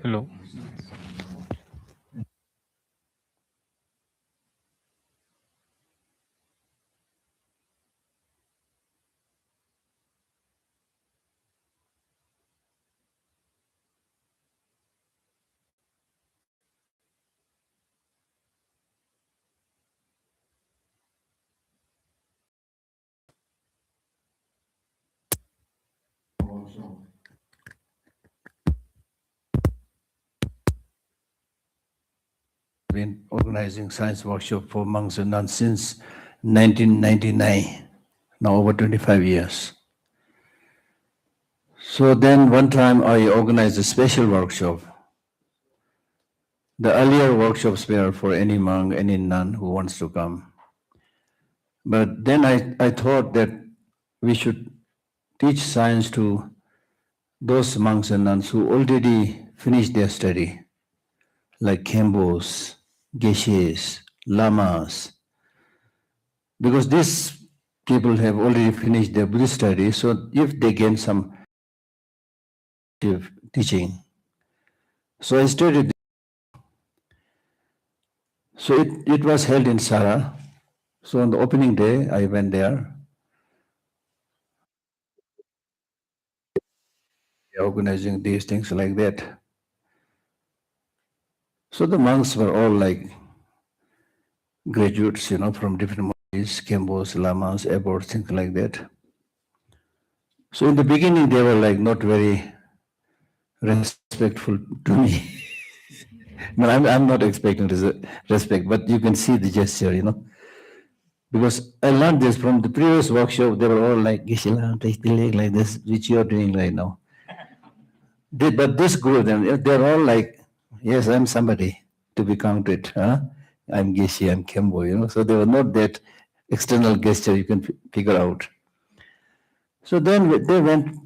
Hello. Been organizing science workshop for monks and nuns since 1999, now over 25 years. So then one time I organized a special workshop. The earlier workshops were for any monk, any nun who wants to come. But then I thought that we should teach science to those monks and nuns who already finished their study, like Khembos, Geshes, Lamas, because these people have already finished their Buddhist study, so if they gain some teaching. So I studied. So it was held in Sara. So on the opening day, I went there. Organizing these things like that. So the monks were all like graduates, from different monasteries, Kembos, Lamas, abbots, things like that. So in the beginning, they were like not very respectful to me. No, I'm not expecting respect, but you can see the gesture, Because I learned this from the previous workshop. They were all like, Geshe, take the leg like this, which you are doing right now. But this group, they're all like, yes, I'm somebody to be counted. Huh? I'm Geshe, I'm Kembo, So they were not that external gesture you can figure out. So then they went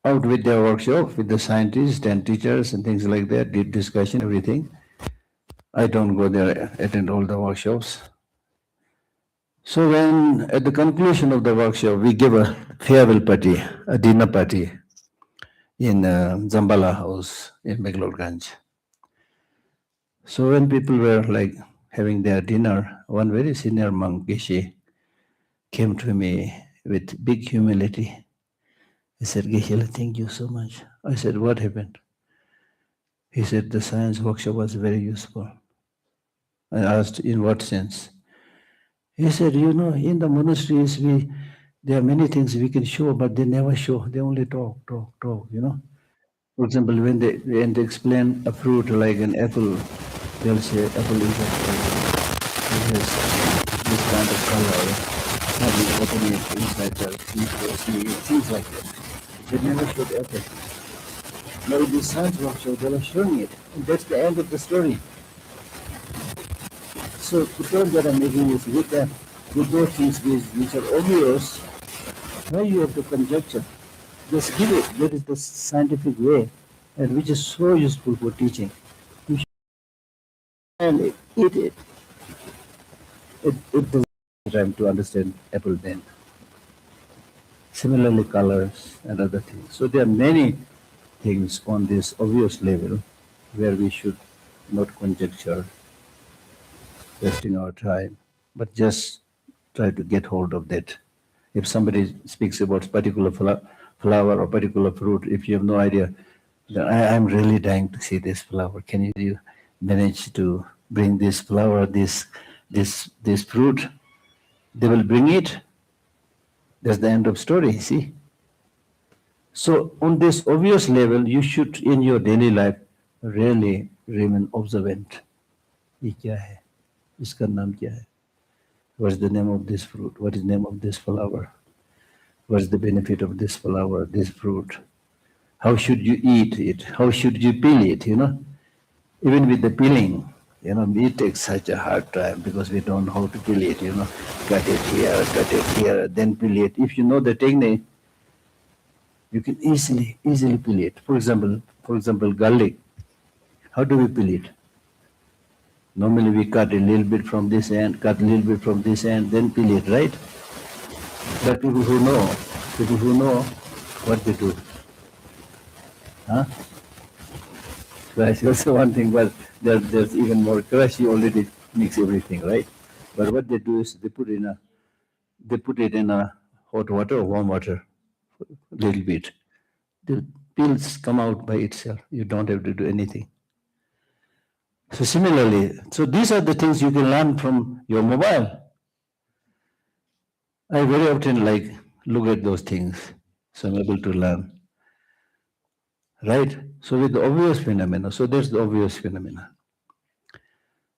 out with their workshop with the scientists and teachers and things like that, did discussion, everything. I don't go there, attend all the workshops. So when at the conclusion of the workshop, we give a farewell party, a dinner party in Zambala house in Meglorganj. So when people were like having their dinner, one very senior monk, Geshe, came to me with big humility. He said, Geshe, thank you so much. I said, what happened? He said, the science workshop was very useful. I asked, in what sense? He said, in the monasteries, there are many things we can show, but they never show. They only talk. For example, when they explain a fruit like an apple, they'll say apple is a fruit. It has this kind of color. Now we open it inside the things like that. They never showed apple. Now in the science workshop, they were showing it. And that's the end of the story. So the point that I'm making is with those things which are obvious, why you have to conjecture? Just give it. That is the scientific way, and which is so useful for teaching. You should eat it. It doesn't take time to understand apple then. Similarly, colors and other things. So there are many things on this obvious level where we should not conjecture, wasting our time, but just try to get hold of that. If somebody speaks about particular flower or particular fruit, if you have no idea, then I'm really dying to see this flower. Can you manage to bring this flower, this fruit? They will bring it. That's the end of story, see? So on this obvious level, you should, in your daily life, really remain observant. ये क्या है? इसका नाम क्या है? What is the name of this fruit? What is the name of this flower? What is the benefit of this flower, this fruit? How should you eat it? How should you peel it, Even with the peeling, it takes such a hard time because we don't know how to peel it, Cut it here, then peel it. If you know the technique, you can easily peel it. For example, garlic. How do we peel it? Normally we cut a little bit from this end, cut a little bit from this end, then peel it, right? But people who know what they do. Huh? Crush is also one thing, but there's even more. Crush, you already mix everything, right? But what they do is they put it in a hot water or warm water, a little bit. The pills come out by itself. You don't have to do anything. So similarly, so these are the things you can learn from your mobile. I very often look at those things, so I'm able to learn. Right? So with the obvious phenomena, so there's the obvious phenomena.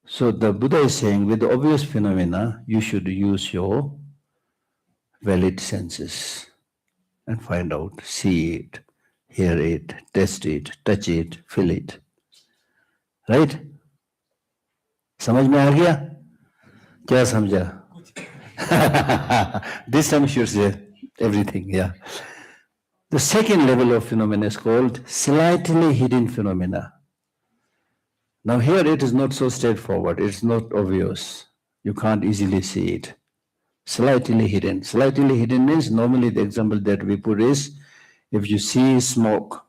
So the Buddha is saying with the obvious phenomena, you should use your valid senses and find out, see it, hear it, taste it, touch it, feel it. Right? समझ में आ गया? क्या समझा? This time should say everything, yeah. The second level of phenomena is called slightly hidden phenomena. Now here it is not so straightforward, it's not obvious. You can't easily see it. Slightly hidden. Slightly hidden means normally the example that we put is if you see smoke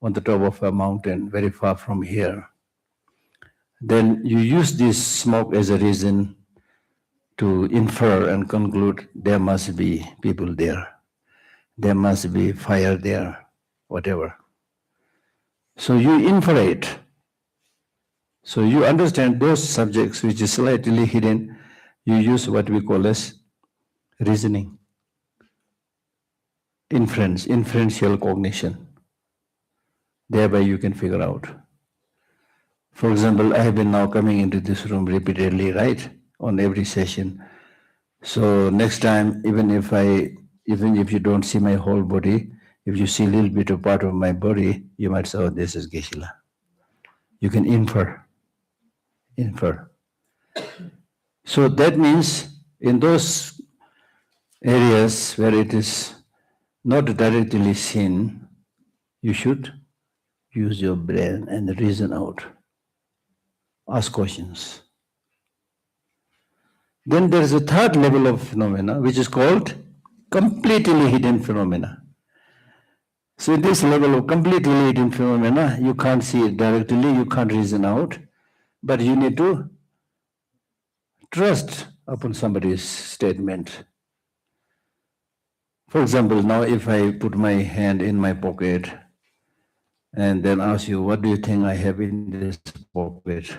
on the top of a mountain very far from here, then you use this smoke as a reason to infer and conclude there must be people there. There must be fire there, whatever. So you infer it. So you understand those subjects which is slightly hidden, you use what we call as reasoning, inference, inferential cognition. Thereby you can figure out. For example, I have been now coming into this room repeatedly, right? On every session. So next time, even if you don't see my whole body, if you see a little bit of part of my body, you might say, oh, this is Geshe. You can infer. So that means in those areas where it is not directly seen, you should use your brain and reason out. Ask questions. Then there is a third level of phenomena which is called completely hidden phenomena. So in this level of completely hidden phenomena, you can't see it directly, you can't reason out, but you need to trust upon somebody's statement. For example, now if I put my hand in my pocket and then ask you, what do you think I have in this pocket?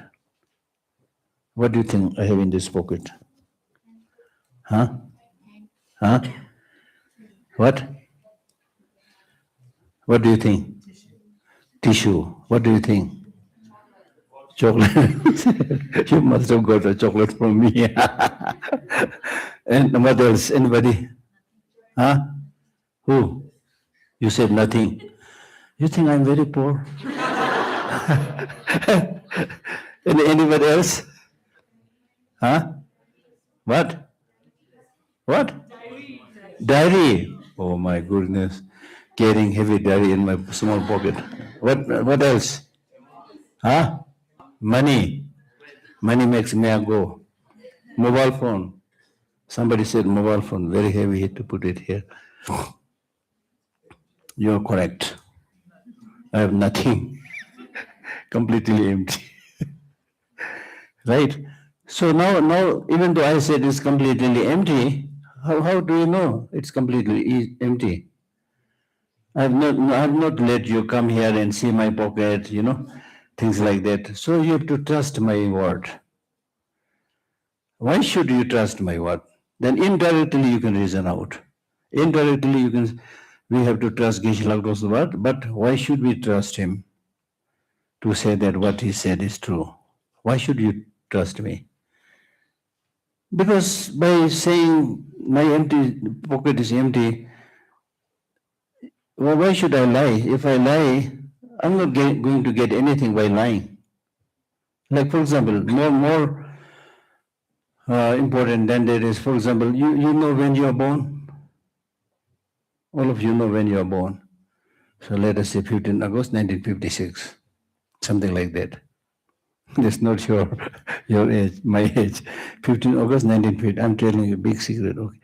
What do you think I have in this pocket? Huh? Huh? What? What do you think? Tissue. What do you think? Chocolate. You must have got a chocolate from me. And what else? Anybody? Huh? Who? You said nothing. You think I'm very poor? Anybody else? Huh? What? What? Diary. Oh my goodness. Carrying heavy diary in my small pocket. What else? Huh? Money. Money makes me go. Mobile phone. Somebody said mobile phone, very heavy to put it here. You're correct. I have nothing. Completely empty. Right? So now, even though I said it's completely empty, how do you know it's completely empty? I have not let you come here and see my pocket, things like that. So you have to trust my word. Why should you trust my word? Then indirectly you can reason out. Indirectly we have to trust Geshe Lhakdor's word, but why should we trust him to say that what he said is true? Why should you trust me? Because by saying my empty pocket is empty, well, why should I lie? If I lie, I'm not going to get anything by lying. Like, for example, more important than that is, for example, you know when you are born? All of you know when you are born. So let us say 15 August 1956, something like that. That's not your age, my age. 15 August 1950. I'm telling you a big secret, okay?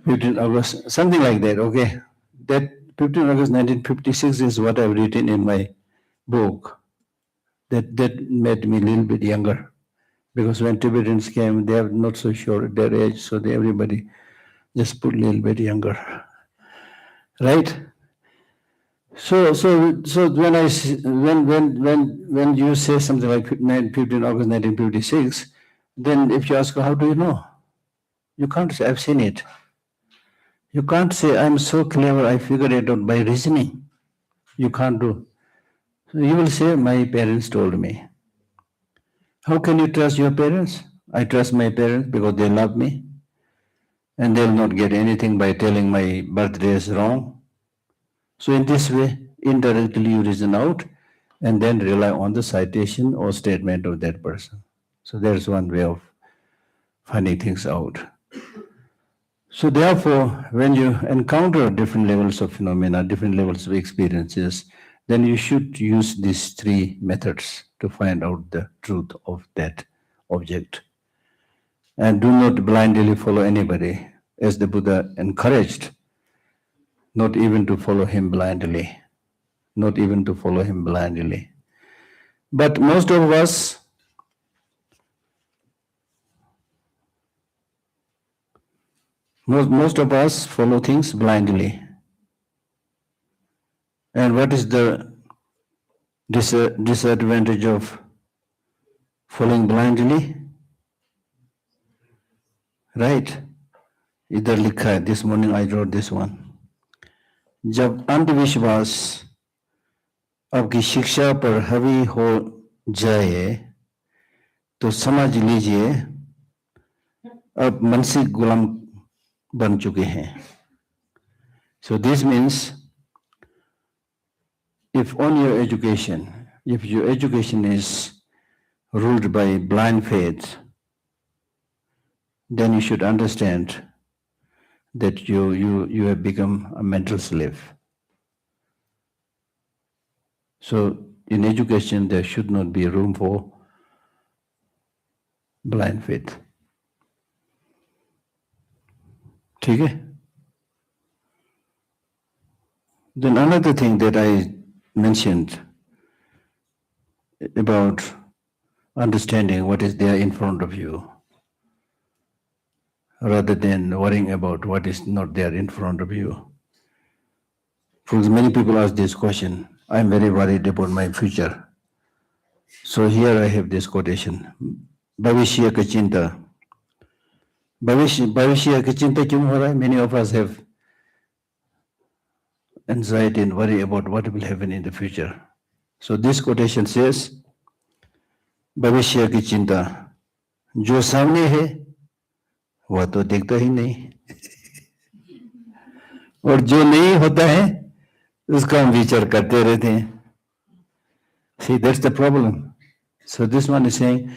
15 August, something like that, okay? That 15 August 1956 is what I've written in my book. That made me a little bit younger. Because when Tibetans came, they are not so sure their age, so everybody just put a little bit younger. Right? So when you say something like 15 August 1956, then if you ask how do you know, you can't say I've seen it. You can't say I'm so clever I figured it out by reasoning. You can't do. So you will say my parents told me. How can you trust your parents? I trust my parents because they love me, and they'll not get anything by telling my birthday is wrong. So in this way, indirectly you reason out and then rely on the citation or statement of that person. So there's one way of finding things out. So therefore, when you encounter different levels of phenomena, different levels of experiences, then you should use these three methods to find out the truth of that object. And do not blindly follow anybody, as the Buddha encouraged, not even to follow him blindly. Not even to follow him blindly. But most of us follow things blindly. And what is the disadvantage of following blindly? Right? इधर लिखा है, this morning I wrote this one. जब अंधविश्वास आपकी शिक्षा पर हावी हो जाए तो समझ लीजिए आप मानसिक गुलाम बन चुके हैं. So this means if your education is ruled by blind faith, then you should understand that you have become a mental slave. So in education there should not be room for blind faith. ठीक है? Then another thing that I mentioned about understanding what is there in front of you, rather than worrying about what is not there in front of you. Because many people ask this question, I'm very worried about my future. So here I have this quotation, Bhavishya ka chinta. Bhavishya ka chinta kyun ho raha hai? Many of us have anxiety and worry about what will happen in the future. So this quotation says, Bhavishya ki chinta, jo samne hai, वह तो देखता ही नहीं और जो नहीं होता है उसका हम विचार करते रहते हैं. See, that's the problem. So this one is saying,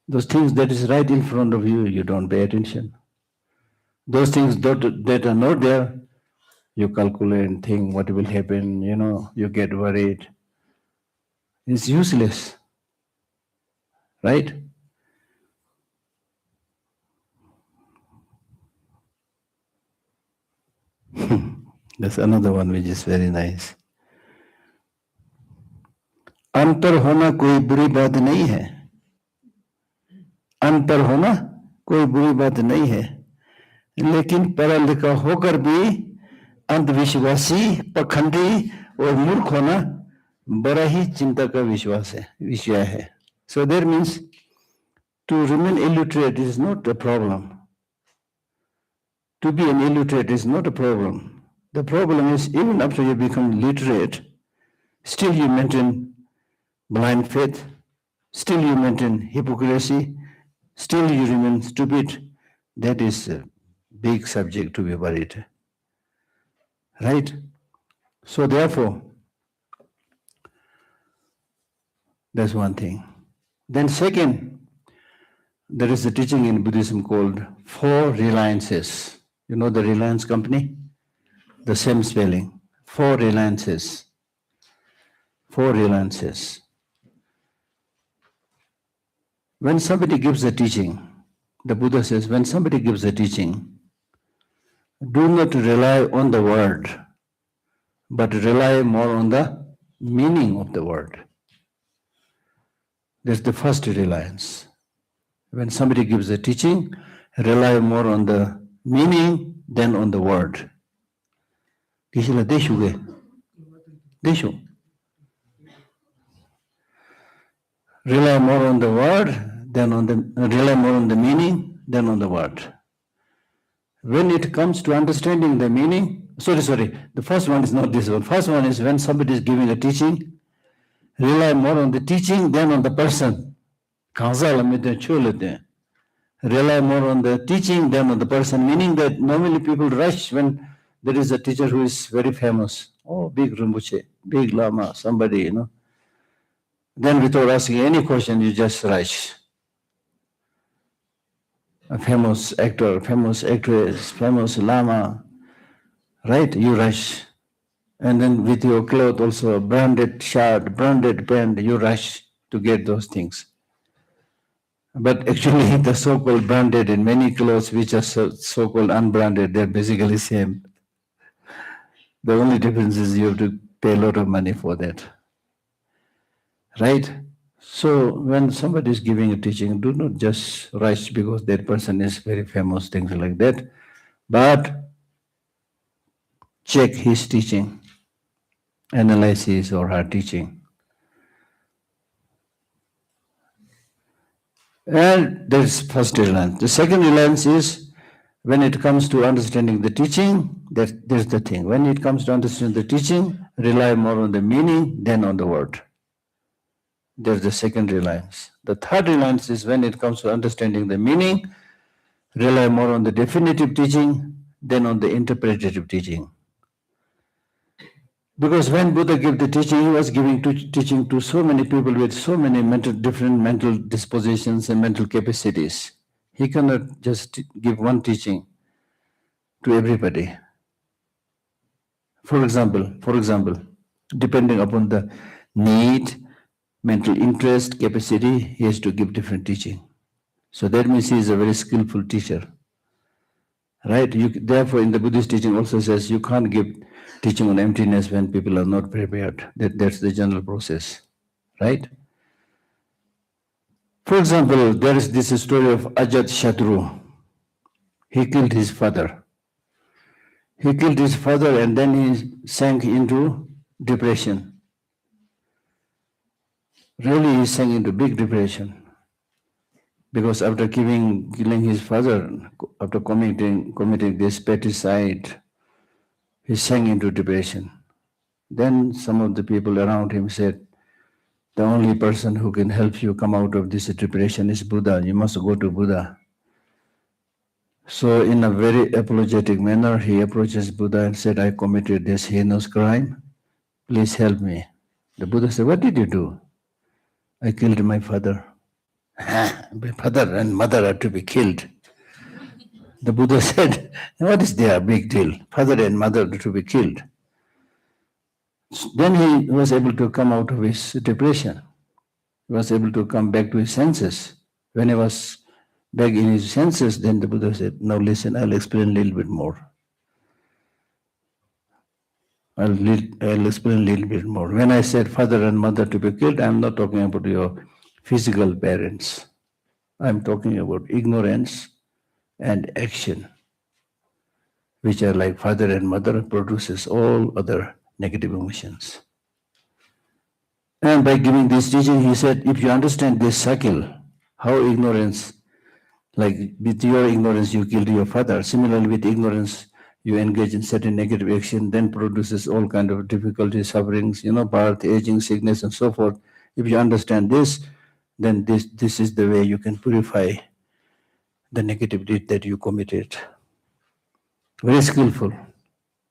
those things that is right in front of you, you don't pay attention. Those things that are not there, you calculate and think what will happen, you get worried. It's useless. Right? That's another one which is very nice. अंतर होना कोई बुरी बात नहीं है. अंतर होना कोई बुरी बात नहीं है, लेकिन पढ़ा लिखा होकर भी अंधविश्वासी, पखंडी और मूर्ख होना बड़ा ही चिंता का विषय है. So that means to remain illiterate is not a problem. To be an illiterate is not a problem. The problem is even after you become literate, still you maintain blind faith, still you maintain hypocrisy, still you remain stupid. That is a big subject to be worried. Right? So therefore, that's one thing. Then second, there is a teaching in Buddhism called Four Reliances. You know the Reliance company? The same spelling. Four Reliances. Four Reliances. When somebody gives a teaching, the Buddha says, when somebody gives a teaching, do not rely on the word, but rely more on the meaning of the word. That's the first reliance. When somebody gives a teaching, rely more on the meaning than on the word. Deshu. Rely more on the word than on the rely more on the meaning than on the word. When it comes to understanding the meaning, the first one is not this one. First one is when somebody is giving a teaching, rely more on the teaching than on the person. Rely more on the teaching than on the person, meaning that normally people rush when there is a teacher who is very famous. Oh, big Rinpoche, big Lama, somebody, Then without asking any question, you just rush. A famous actor, famous actress, famous Lama, right? You rush. And then with your cloth also, branded shirt, branded pant, you rush to get those things. But actually, the so-called branded and many clothes which are so-called unbranded, they're basically same. The only difference is you have to pay a lot of money for that. Right? So when somebody is giving a teaching, do not just rush because that person is very famous, things like that, but check his teaching, analyze his or her teaching. And that's first reliance. The second reliance is when it comes to understanding the teaching, there's the thing. When it comes to understanding the teaching, rely more on the meaning than on the word. There's the second reliance. The third reliance is when it comes to understanding the meaning, rely more on the definitive teaching than on the interpretative teaching. Because when Buddha gave the teaching, he was giving teaching to so many people with so many different mental dispositions and mental capacities. He cannot just give one teaching to everybody. For example, depending upon the need, mental interest, capacity, he has to give different teaching. So that means he is a very skillful teacher. Right? Therefore, in the Buddhist teaching also says you can't give teaching on emptiness when people are not prepared. That's the general process. Right? For example, there is this story of Ajat Shatru. He killed his father. He killed his father and then he sank into depression. Really, he sank into big depression. Because after killing his father, after committing this patricide, he sank into depression. Then some of the people around him said, the only person who can help you come out of this depression is Buddha. You must go to Buddha. So in a very apologetic manner, he approaches Buddha and said, I committed this heinous crime. Please help me. The Buddha said, what did you do? I killed my father. My father and mother are to be killed. The Buddha said, what is their big deal? Father and mother are to be killed. Then he was able to come out of his depression. He was able to come back to his senses. When he was back in his senses, then the Buddha said, now listen, I'll explain a little bit more. I'll explain a little bit more. When I said father and mother to be killed, I'm not talking about your physical parents. I'm talking about ignorance and action, which are like father and mother, produces all other negative emotions. And by giving this teaching, he said, if you understand this cycle, how ignorance, like with your ignorance you killed your father, similarly with ignorance you engage in certain negative action, then produces all kind of difficulties, sufferings, birth, aging, sickness, and so forth. If you understand this, then this is the way you can purify the negative deed that you committed. Very skillful.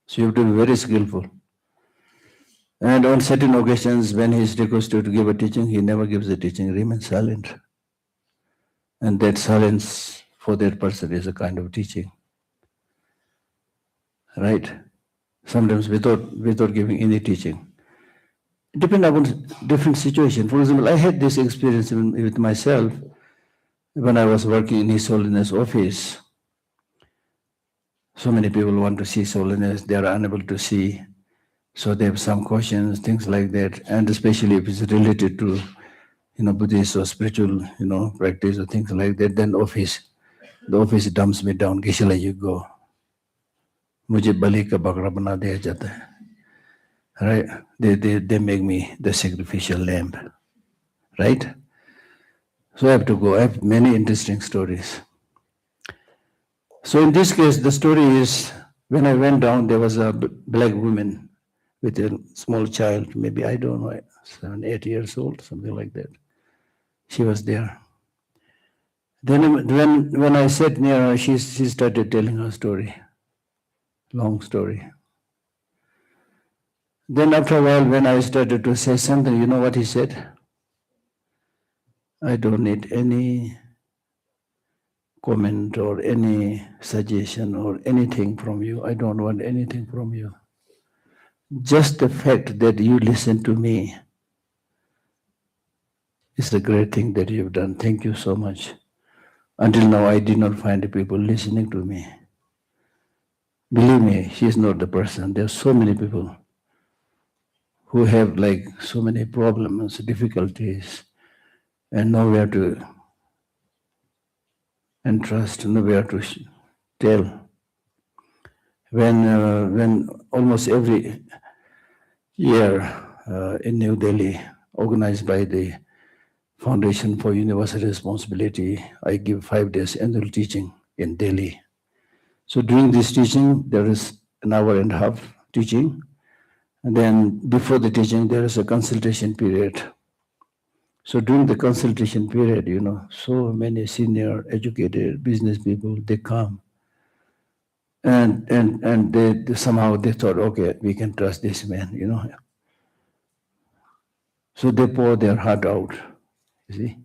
So you have to be very skillful. And on certain occasions, when he is requested to give a teaching, he never gives the teaching, he remains silent. And that silence for that person is a kind of teaching. Right? Sometimes without giving any teaching. It depends upon different situation. For example, I had this experience with myself when I was working in His Holiness office. So many people want to see His Holiness, they are unable to see. So they have some questions, things like that, and especially if it's related to Buddhist or spiritual, practice or things like that, then the office dumps me down. Geshe, you go. मुझे बलि का बकरा बना दिया जाता है. Right? They make me the sacrificial lamb. Right? So I have to go. I have many interesting stories. So in this case, the story is when I went down, there was a black woman with a small child, maybe, I don't know, 7, 8 years old, something like that. She was there. Then when I sat near her, she started telling her story, long story. Then after a while, when I started to say something, you know what he said? I don't need any comment or any suggestion or anything from you. I don't want anything from you. Just the fact that you listen to me is the great thing that you've done. Thank you so much. Until now, I did not find people listening to me. Believe me, she is not the person. There are so many people who have like so many problems, difficulties, and nowhere to entrust, nowhere to tell. When almost every year in New Delhi, organized by the Foundation for Universal Responsibility, I give 5 days annual teaching in Delhi. So during this teaching, there is an hour and a half teaching. And then before the teaching, there is a consultation period. So during the consultation period, so many senior educated business people, they come. And they somehow they thought, okay, we can trust this man, So they pour their heart out, you see.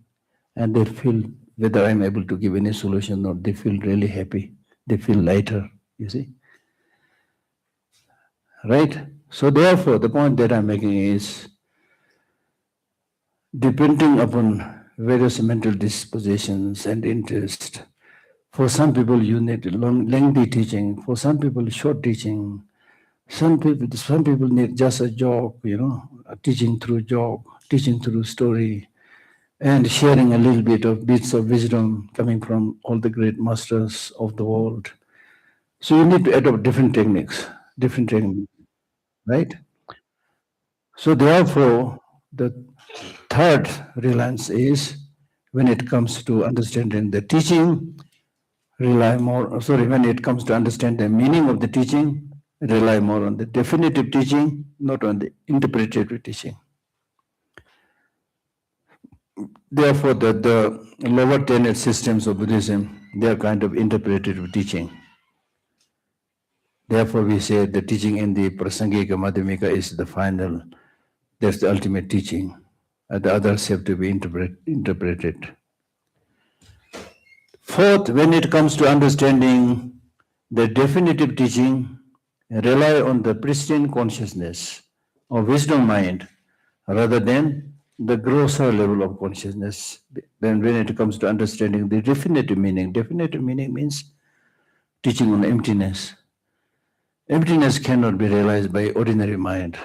And they feel whether I'm able to give any solution or they feel really happy. They feel lighter, you see. Right? So therefore, the point that I'm making is, depending upon various mental dispositions and interest, for some people you need lengthy teaching, for some people short teaching, some people need just a joke, teaching through joke, teaching through story, and sharing a little bit of bits of wisdom coming from all the great masters of the world. So you need to adopt different techniques, right? So therefore, the third reliance is when it comes to understanding the teaching, when it comes to understand the meaning of the teaching, rely more on the definitive teaching, not on the interpretative teaching. Therefore, the lower tenet systems of Buddhism, they are kind of interpretative teaching. Therefore, we say the teaching in the Prasangika Madhyamika is the final, that's the ultimate teaching. And the others have to be interpreted. Fourth, when it comes to understanding the definitive teaching, rely on the pristine consciousness or wisdom mind rather than the grosser level of consciousness. Then when it comes to understanding the definitive meaning means teaching on emptiness. Emptiness cannot be realized by ordinary mind.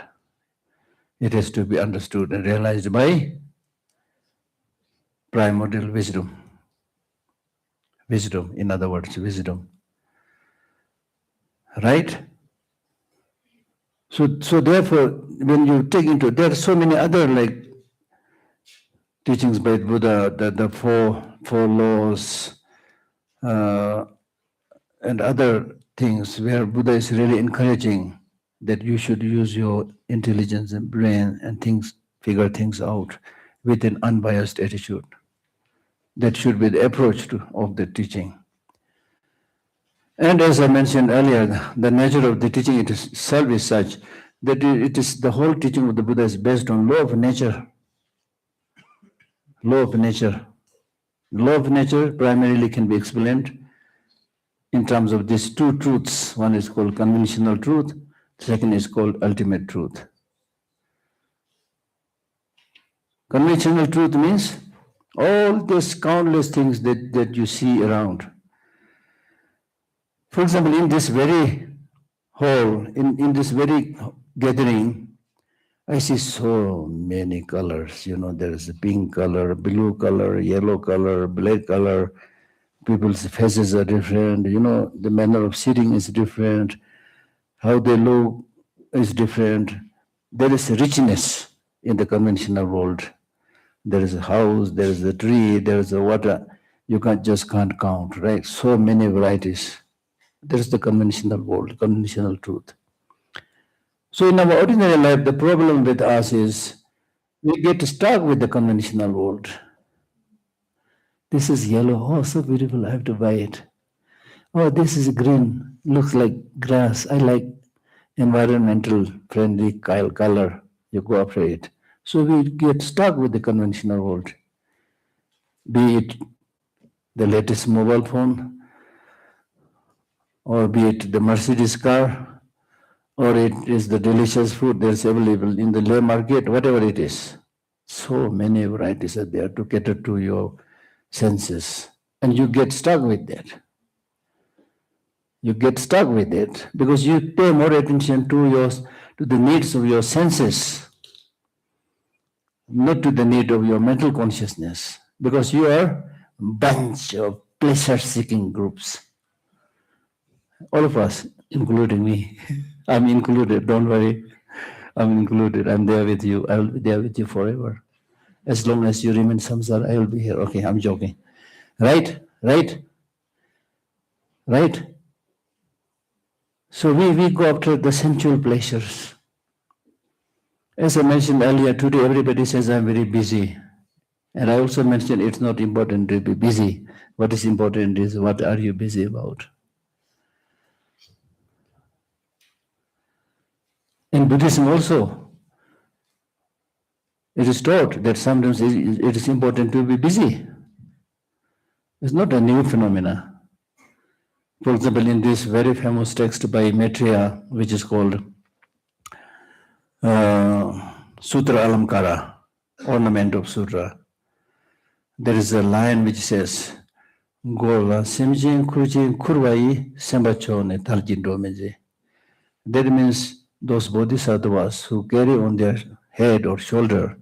It has to be understood and realized by primordial wisdom. Wisdom, in other words, wisdom. Right? So therefore, when you take into, there are so many other like teachings by Buddha, the four laws, and other things where Buddha is really encouraging that you should use your intelligence and brain and figure things out with an unbiased attitude. That should be the approach of the teaching. And as I mentioned earlier, the nature of the teaching itself is such that it is the whole teaching of the Buddha is based on law of nature. Law of nature. Law of nature primarily can be explained in terms of these two truths. One is called conventional truth, the second is called ultimate truth. Conventional truth means all these countless things that you see around. For example, in this very hall, in this very gathering, I see so many colors. There is a pink color, blue color, yellow color, black color. People's faces are different. The manner of sitting is different. How they look is different. There is a richness in the conventional world. There is a house, there is a tree, there is a water. You can't count, right? So many varieties. There is the conventional world, conventional truth. So in our ordinary life, the problem with us is we get stuck with the conventional world. This is yellow. Oh, so beautiful. I have to buy it. Oh, this is green. Looks like grass. I like environmental friendly color. You go after it. So we get stuck with the conventional world. Be it the latest mobile phone, or be it the Mercedes car, or it is the delicious food that's available in the lay market, whatever it is. So many varieties are there to cater to your senses. And you get stuck with that. You get stuck with it because you pay more attention to the needs of your senses, not to the need of your mental consciousness, because you are a bunch of pleasure-seeking groups. All of us, including me. I'm included, don't worry. I'm included. I'm there with you. I'll be there with you forever. As long as you remain samsara, I will be here. Okay, I'm joking. Right? So we go after the sensual pleasures. As I mentioned earlier, today everybody says I'm very busy. And I also mentioned it's not important to be busy. What is important is what are you busy about? In Buddhism also, it is taught that sometimes it is important to be busy. It's not a new phenomena. For example, in this very famous text by Maitreya, which is called Sutra Alamkara, Ornament of Sutra, there is a line which says, Gola Simjin Kurjin Kurwai Sembachone Taljin Domeje. That means those bodhisattvas who carry on their head or shoulder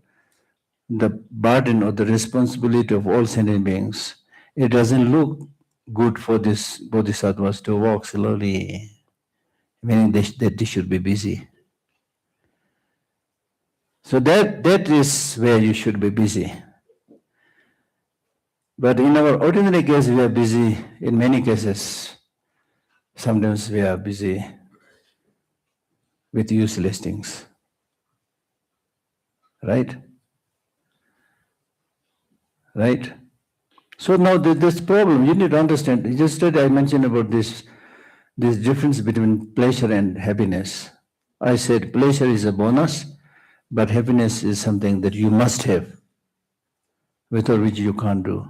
the burden or the responsibility of all sentient beings, it doesn't look good for these bodhisattvas to walk slowly, meaning that they should be busy. So that is where you should be busy. But in our ordinary case, we are busy in many cases. Sometimes we are busy with useless things. Right? So now this problem, you need to understand. Yesterday I mentioned about this difference between pleasure and happiness. I said pleasure is a bonus, but happiness is something that you must have, without which you can't do.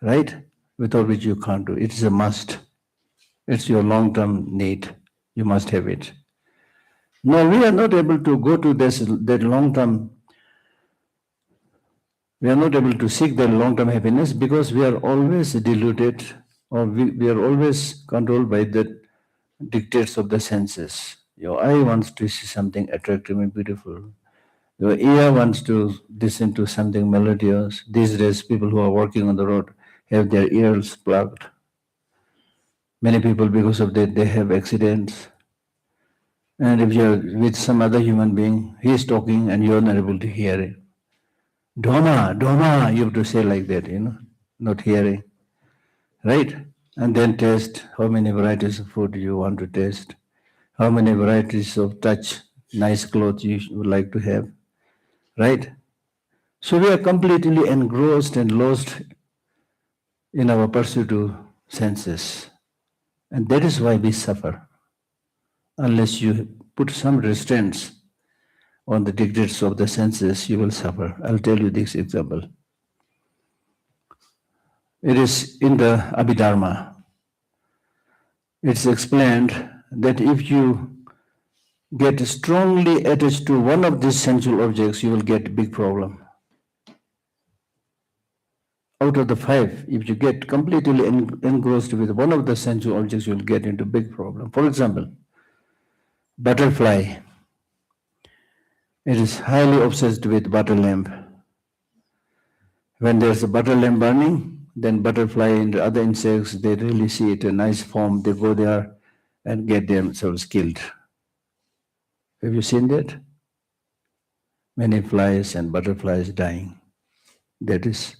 Right? Without which you can't do. It's a must. It's your long-term need. You must have it. No, we are not able to go to that long-term. We are not able to seek that long-term happiness because we are always deluded, or we are always controlled by the dictates of the senses. Your eye wants to see something attractive and beautiful. Your ear wants to listen to something melodious. These days, people who are walking on the road have their ears plugged. Many people, because of that, they have accidents. And if you're with some other human being, he is talking and you're not able to hear it. Dharma, you have to say like that, not hearing. Right? And then taste how many varieties of food you want to taste, how many varieties of touch, nice clothes you would like to have. Right? So we are completely engrossed and lost in our pursuit of senses. And that is why we suffer. Unless you put some restraints on the dictates of the senses, you will suffer. I'll tell you this example. It is in the Abhidharma. It's explained that if you get strongly attached to one of these sensual objects, you will get a big problem. Out of the 5, if you get completely engrossed with one of the sensual objects, you will get into big problem. For example, butterfly. It is highly obsessed with butter lamp. When there's a butter lamp burning, then butterfly and other insects, they really see it a nice form, they go there and get themselves killed. Have you seen that? Many flies and butterflies dying. That is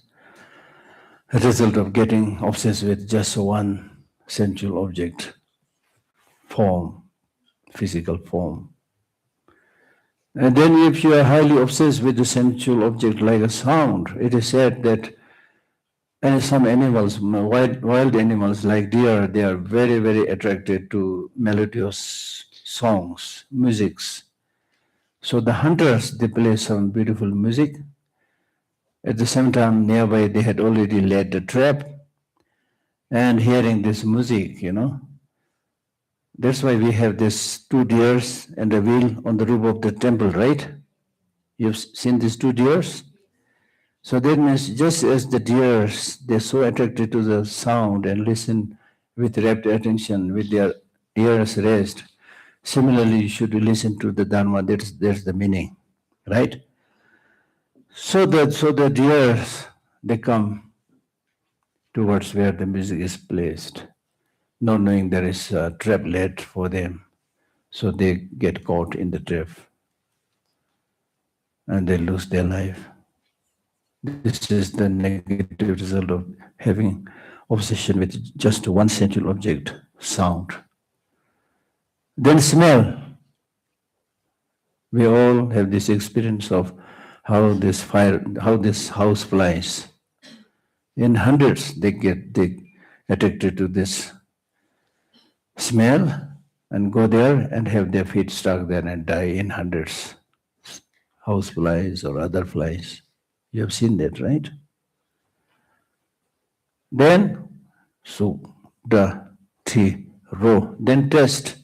a result of getting obsessed with just one sensual object, form, physical form. And then if you are highly obsessed with the sensual object like a sound, it is said that some animals, wild animals like deer, they are very, very attracted to melodious songs, musics. So the hunters, they play some beautiful music. At the same time, nearby they had already laid the trap, and hearing this music, That's why we have this two deers and a wheel on the roof of the temple, right? You've seen these two deers? So that means just as the deers, they're so attracted to the sound and listen with rapt attention, with their ears raised. Similarly, you should listen to the Dharma. That's the meaning, right? So the deers, they come towards where the music is placed, not knowing there is a trap laid for them. So they get caught in the trap and they lose their life. This is the negative result of having obsession with just one sensual object, sound. Then smell. We all have this experience of how this house flies. In hundreds, they attracted to this smell and go there and have their feet stuck there and die in hundreds. House flies or other flies. You have seen that, right? Then, so the row. Then test.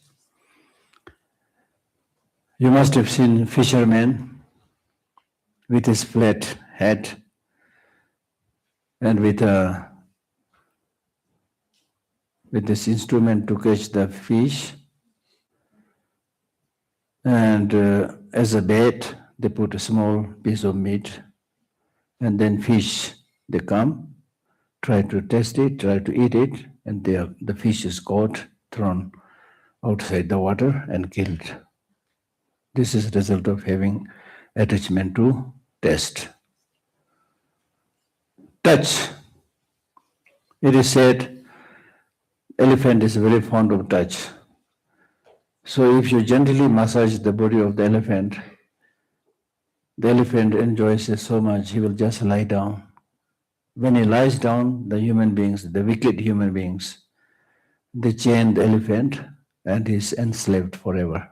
You must have seen fishermen with his flat hat and with this instrument to catch the fish. And as a bait, they put a small piece of meat, and then fish, they come, try to test it, try to eat it, and the fish is caught, thrown outside the water and killed. This is the result of having attachment to taste. Touch. It is said elephant is very fond of touch. So if you gently massage the body of the elephant enjoys it so much, he will just lie down. When he lies down, the human beings, the wicked human beings, they chain the elephant and he's enslaved forever.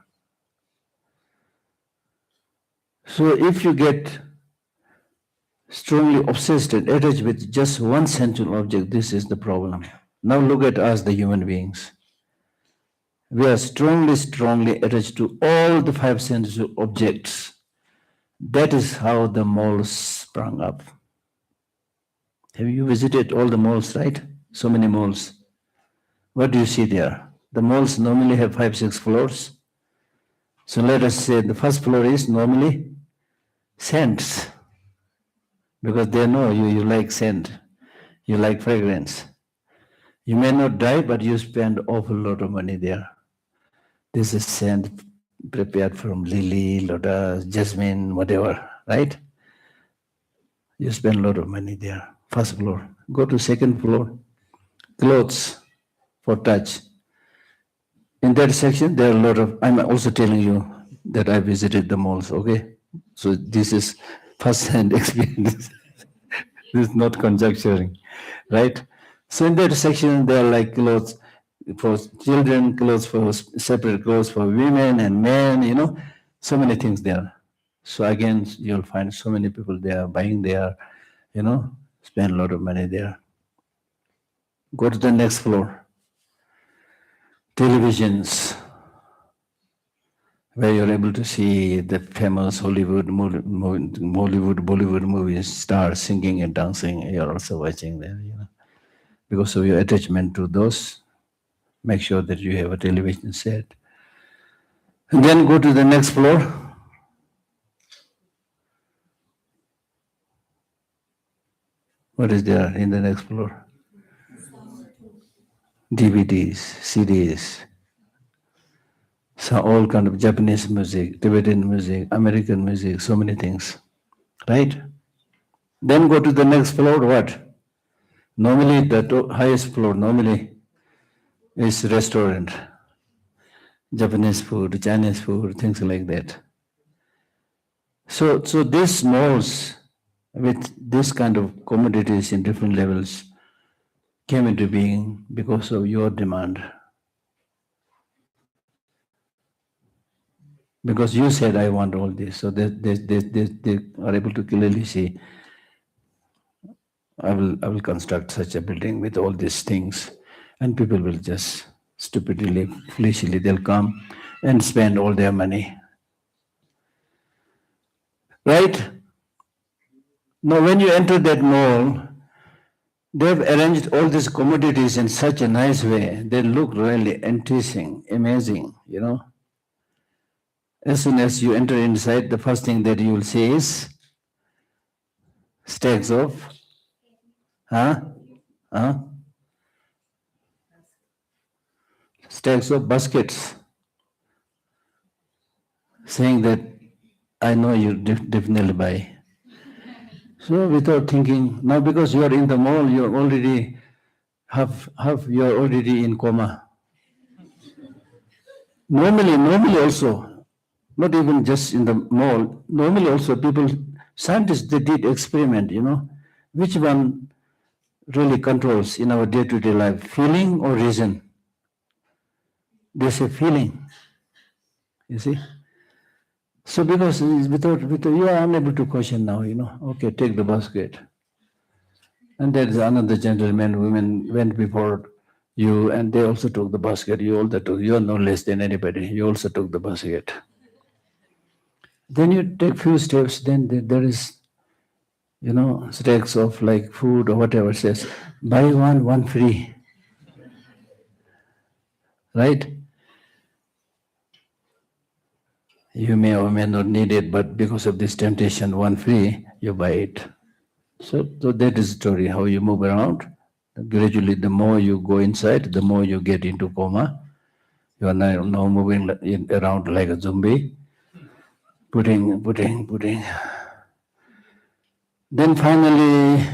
So if you get strongly obsessed and attached with just one sensual object, this is the problem. Now look at us, the human beings. We are strongly attached to all the five sensual objects. That is how the moles sprung up. Have you visited all the moles, right? So many moles. What do you see there? The moles normally have 5-6 floors. So let us say the first floor is normally scents, because they know you like scent, you like fragrance. You may not die, but you spend awful lot of money there. This is scent prepared from lily, lotus, jasmine, whatever, right? You spend a lot of money there. First floor. Go to second floor. Clothes for touch. In that section, there are a lot of, I'm also telling you that I visited the malls, okay? So this is first-hand experience. This is not conjecturing, right? So in that section, there are like clothes for children, clothes for separate clothes for women and men, so many things there. So again, you'll find so many people there buying there, spend a lot of money there. Go to the next floor. Televisions, where you're able to see the famous Bollywood movies, stars singing and dancing. You're also watching there, because of your attachment to those. Make sure that you have a television set. And then go to the next floor. What is there in the next floor? DVDs, CDs, so all kind of Japanese music, Tibetan music, American music, so many things, right? Then go to the next floor, what? Normally the highest floor normally is restaurant, Japanese food, Chinese food, things like that. So these malls with this kind of commodities in different levels came into being because of your demand. Because you said, I want all this. So they are able to clearly see, I will construct such a building with all these things. And people will just stupidly, foolishly, they'll come and spend all their money. Right? Now, when you enter that mall, they've arranged all these commodities in such a nice way. They look really enticing, amazing, you know. As soon as you enter inside, the first thing that you will see is stacks of, stacks of baskets, saying that I know you definitely buy. So without thinking, now because you are in the mall, you are already you are already in coma. Normally also, not even just in the mall, normally also people, scientists, they did experiment, you know, which one really controls in our day-to-day life, feeling or reason? They say feeling, you see. So because without you are unable to question now, you know, okay, take the basket. And there is another gentleman, women went before you and they also took the basket. You also took, you are no less than anybody. You also took the basket. Then you take few steps, then there is, you know, stacks of like food or whatever says, buy one free. Right? You may or may not need it, but because of this temptation, one free, you buy it. So that is the story, how you move around. Gradually, the more you go inside, the more you get into coma. You are now moving around like a zombie, putting. Then finally,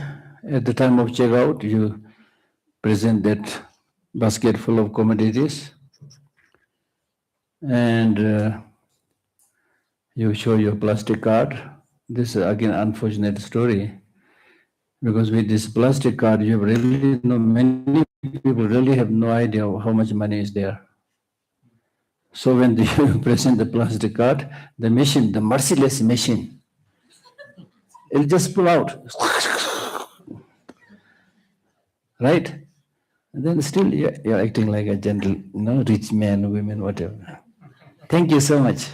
at the time of checkout, you present that basket full of commodities and you show your plastic card. This is again unfortunate story because with this plastic card, you really know many people really have no idea how much money is there. So when you present the plastic card, the machine, the merciless machine, it'll just pull out. Right? And then still you're acting like a gentle, you know, rich man, women, whatever. Thank you so much.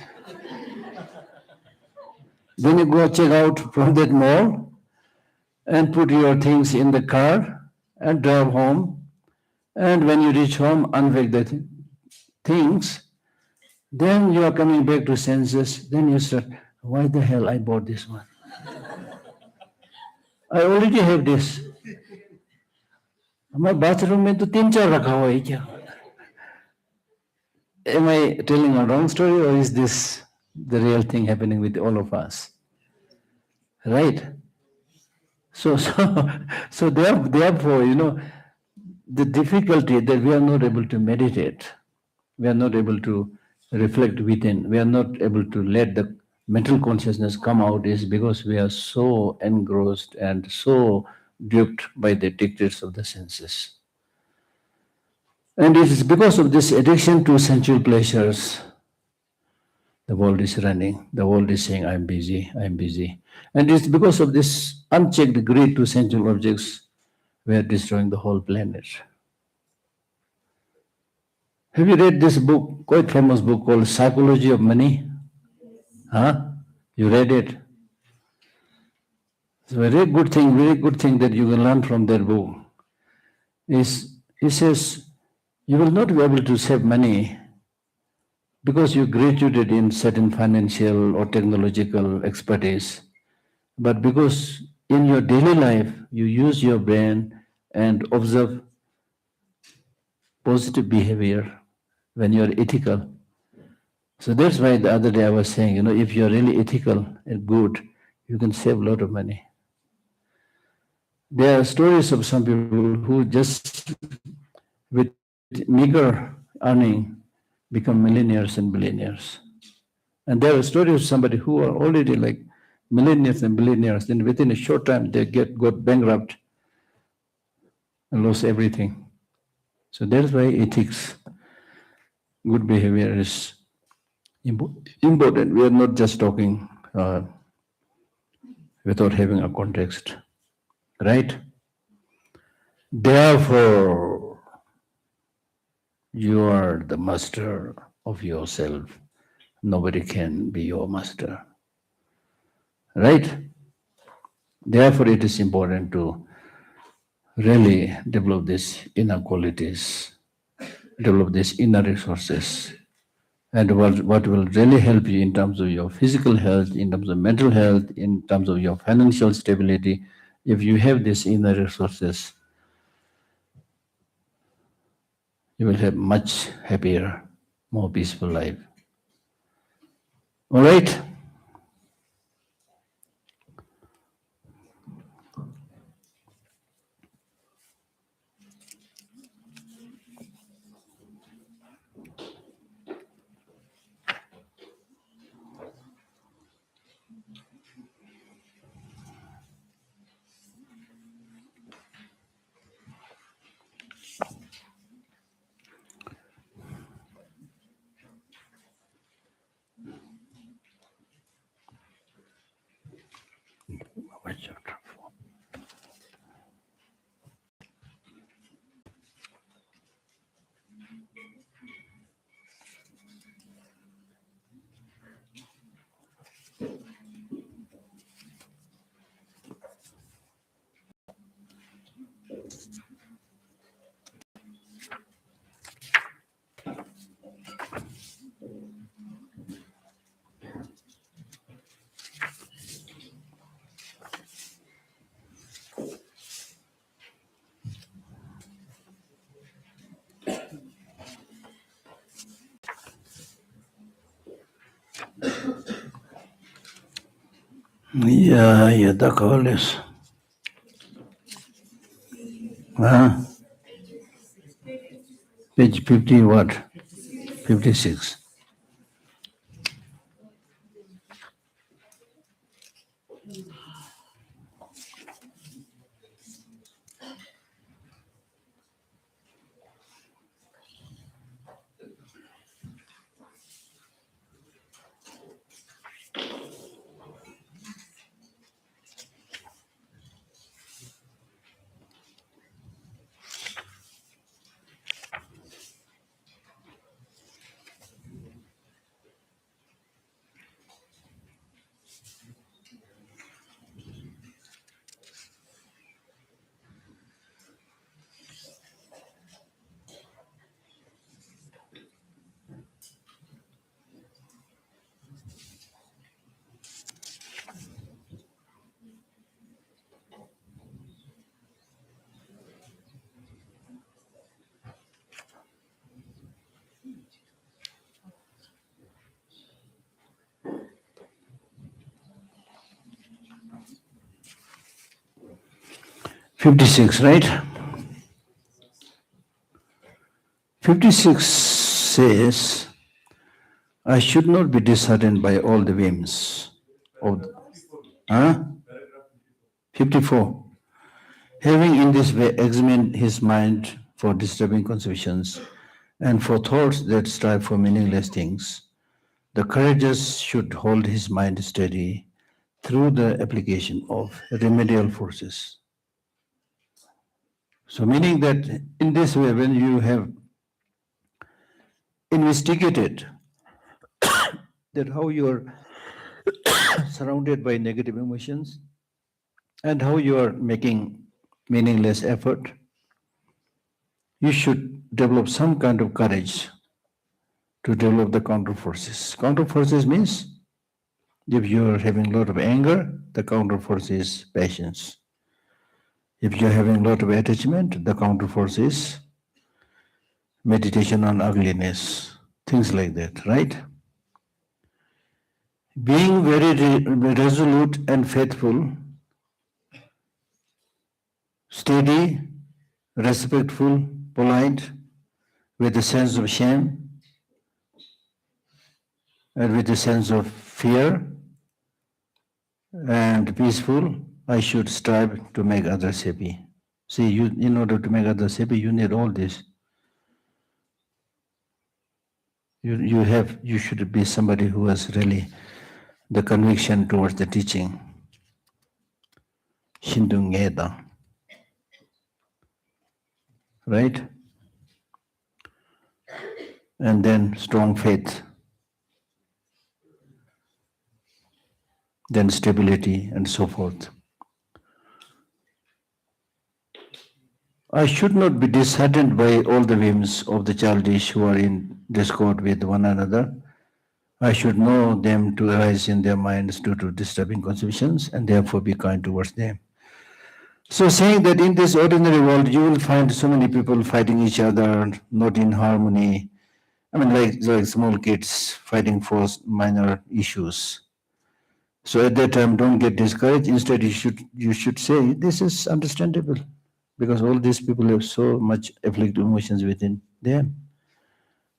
Then you go check out from that mall and put your things in the car and drive home. And when you reach home, unpack the things. Then you are coming back to senses. Then you start, why the hell I bought this one? I already have this. My bathroom में तो 3-4 रखा हुआ है क्या? Am I telling a wrong story or is this the real thing happening with all of us? Right? So therefore, you know, the difficulty that we are not able to meditate, we are not able to reflect within, we are not able to let the mental consciousness come out is because we are so engrossed and so duped by the dictates of the senses. And it is because of this addiction to sensual pleasures, the world is running, the world is saying, I'm busy, I'm busy. And it's because of this unchecked greed to sensual objects, we are destroying the whole planet. Have you read this book, quite famous book called Psychology of Money? Huh? You read it? It's a very good thing that you can learn from that book. He says, you will not be able to save money because you graduated in certain financial or technological expertise, but because in your daily life, you use your brain and observe positive behavior when you are ethical. So that's why the other day I was saying, if you're really ethical and good, you can save a lot of money. There are stories of some people who just with meager earning become millionaires and billionaires. And there are stories of somebody who are already like millionaires and billionaires, then within a short time they got bankrupt and lost everything. So that's why ethics, good behavior is important. We are not just talking without having a context, right? Therefore, you are the master of yourself. Nobody can be your master, right? Therefore, it is important to really develop these inner qualities, develop these inner resources, and what will really help you in terms of your physical health, in terms of mental health, in terms of your financial stability. If you have these inner resources, you will have much happier, more peaceful life. All right? What's your trouble? いやいや、だからです。Huh? Page 50 what? 56. $56, right? 56 says, I should not be disheartened by all the whims of 54. Having in this way examined his mind for disturbing conceptions and for thoughts that strive for meaningless things, the courageous should hold his mind steady through the application of remedial forces. So meaning that in this way, when you have investigated that how you are surrounded by negative emotions and how you are making meaningless effort, you should develop some kind of courage to develop the counter forces. Counter forces means If you're having a lot of anger, the counterforce is patience. If you're having a lot of attachment, the counterforce is meditation on ugliness, things like that, right? Being very resolute and faithful, steady, respectful, polite, with a sense of shame and with a sense of fear and peaceful, I should strive to make others happy. See, in order to make others happy, you need all this. You should be somebody who has really the conviction towards the teaching. Shindungeda. Right? And then strong faith, then stability, and so forth. I should not be disheartened by all the whims of the childish who are in discord with one another. I should know them to arise in their minds due to disturbing conceptions and therefore be kind towards them. So saying that in this ordinary world you will find so many people fighting each other, not in harmony. I mean, like small kids fighting for minor issues. So at that time, don't get discouraged. Instead, you should say, this is understandable, because all these people have so much afflictive emotions within them.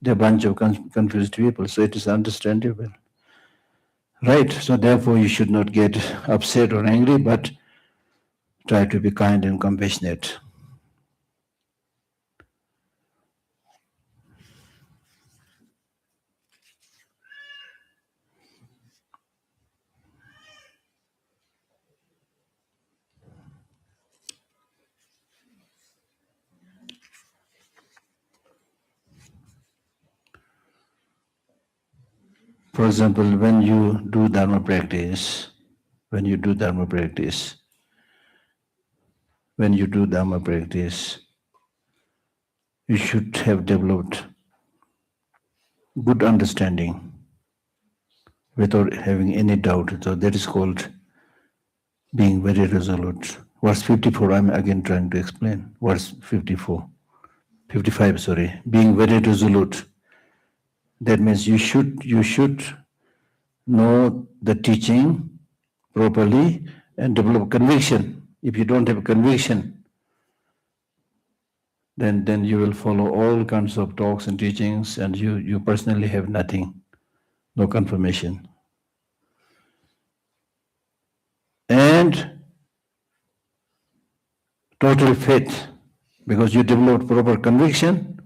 They're a bunch of confused people, so it is understandable. Right? So therefore, you should not get upset or angry, but try to be kind and compassionate. For example, when you do Dharma practice, you should have developed good understanding without having any doubt. So that is called being very resolute. Verse 54, I'm again trying to explain. Verse 55, sorry. Being very resolute. That means you should know the teaching properly and develop conviction. If you don't have conviction, then you will follow all kinds of talks and teachings, and you personally have nothing, no confirmation. And total faith, because you develop proper conviction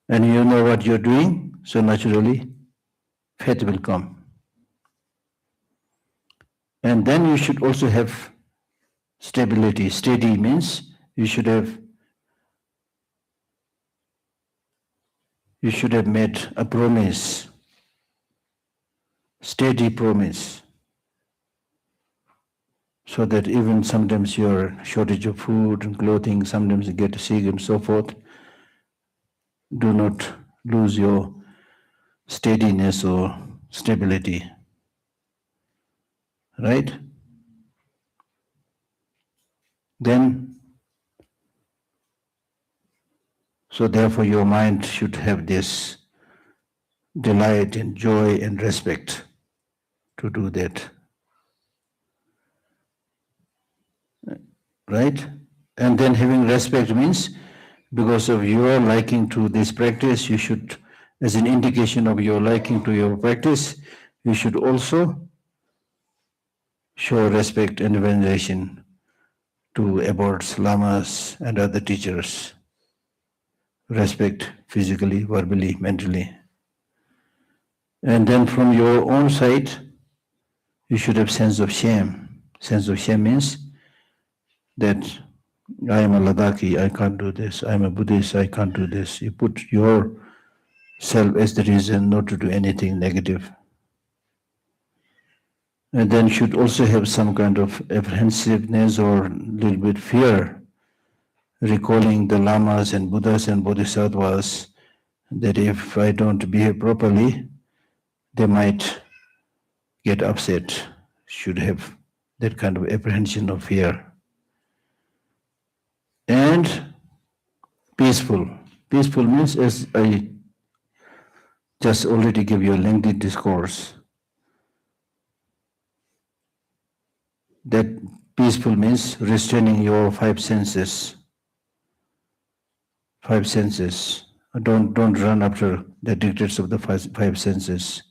and you know what you're doing, so naturally faith will come. And then you should also have stability. Steady means you should have made a promise, steady promise, so that even sometimes you're shortage of food and clothing, sometimes you get sick and so forth, do not lose your steadiness or stability. Right? Then, so therefore your mind should have this delight and joy and respect to do that. Right? And then having respect means because of your liking to this practice, you should, as an indication of your liking to your practice, you should also show respect and veneration to abbots, lamas, and other teachers. Respect physically, verbally, mentally. And then from your own side, you should have sense of shame. Sense of shame means that I am a Ladakhi, I can't do this. I am a Buddhist, I can't do this. You put yourself as the reason not to do anything negative. And then should also have some kind of apprehensiveness or a little bit fear, recalling the lamas and Buddhas and Bodhisattvas, that if I don't behave properly, they might get upset, should have that kind of apprehension of fear. And peaceful. Peaceful means, as I just already gave you a lengthy discourse, that peaceful means restraining your five senses. Five senses. Don't run after the dictates of the five senses.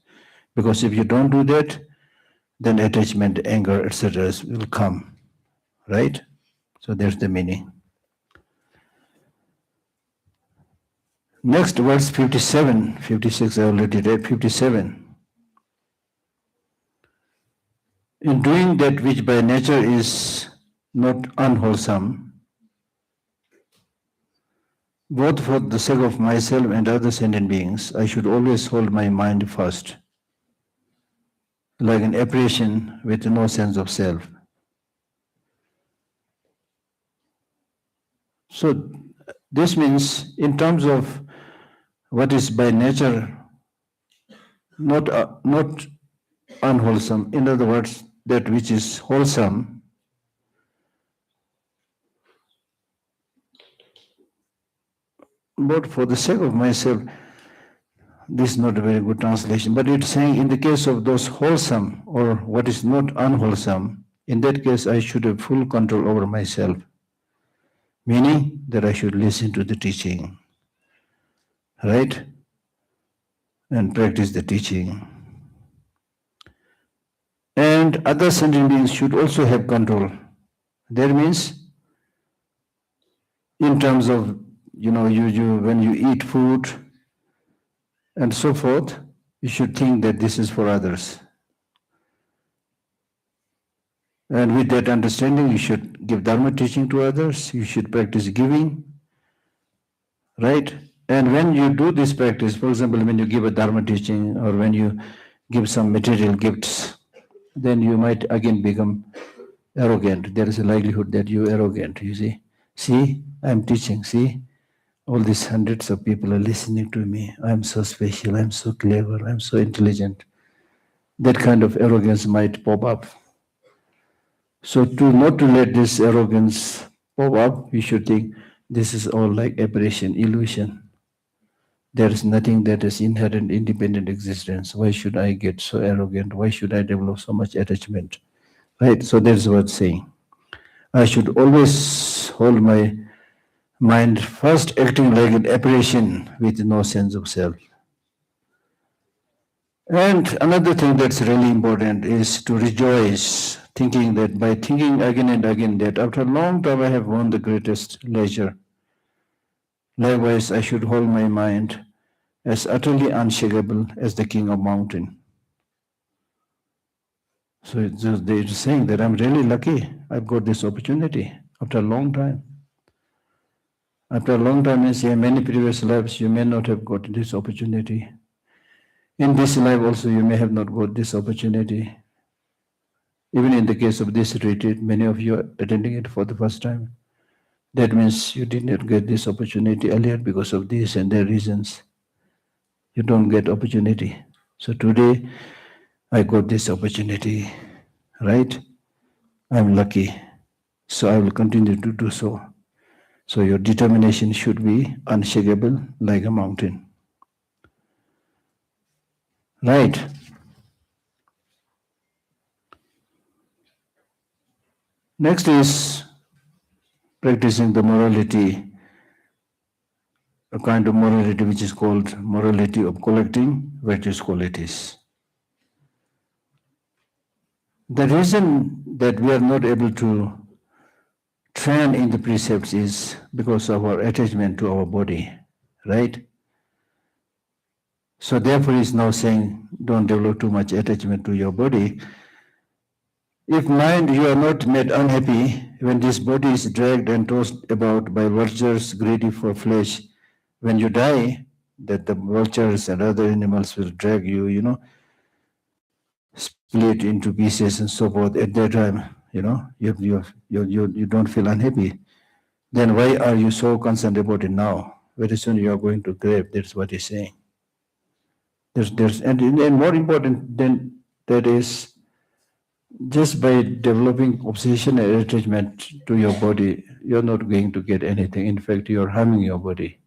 Because if you don't do that, then attachment, anger, etc. will come. Right? So there's the meaning. Next, verse 57. 56 I already read. 57. In doing that which by nature is not unwholesome, both for the sake of myself and other sentient beings, I should always hold my mind first, like an apparition with no sense of self. So this means, in terms of what is by nature not unwholesome, in other words, that which is wholesome, but for the sake of myself, this is not a very good translation, but it's saying in the case of those wholesome or what is not unwholesome, in that case I should have full control over myself, meaning that I should listen to the teaching, right? And practice the teaching. And other sentient beings should also have control. That means, in terms of, you when you eat food and so forth, you should think that this is for others. And with that understanding, you should give Dharma teaching to others, you should practice giving, right? And when you do this practice, for example, when you give a Dharma teaching or when you give some material gifts, then you might again become arrogant. There is a likelihood that you're arrogant, you see. See, I'm teaching, see, all these hundreds of people are listening to me. I'm so special, I'm so clever, I'm so intelligent. That kind of arrogance might pop up. So not to let this arrogance pop up, we should think this is all like aberration, illusion. There is nothing that is inherent, independent existence. Why should I get so arrogant? Why should I develop so much attachment? Right? So that's what it's saying. I should always hold my mind first acting like an apparition with no sense of self. And another thing that's really important is to rejoice, thinking that by thinking again and again that after a long time I have won the greatest leisure. Likewise, I should hold my mind as utterly unshakable as the king of mountain. So they're saying that I'm really lucky. I've got this opportunity after a long time. After a long time means in many previous lives you may not have got this opportunity. In this life also you may have not got this opportunity. Even in the case of this retreat, many of you are attending it for the first time. That means you did not get this opportunity earlier because of this and their reasons. You don't get opportunity. So today I got this opportunity, right? I'm lucky. So I will continue to do so. So your determination should be unshakable like a mountain. Right? Next is practicing the morality, a kind of morality which is called morality of collecting virtuous qualities. The reason that we are not able to train in the precepts is because of our attachment to our body, right? So therefore he's now saying, don't develop too much attachment to your body. If mind you are not made unhappy when this body is dragged and tossed about by vultures greedy for flesh, when you die, that the vultures and other animals will drag you, split into pieces and so forth. At that time, you don't feel unhappy. Then why are you so concerned about it now? Very soon you are going to grave. That's what he's saying. And more important than That is, just by developing obsession and attachment to your body, you're not going to get anything. In fact, you're harming your body.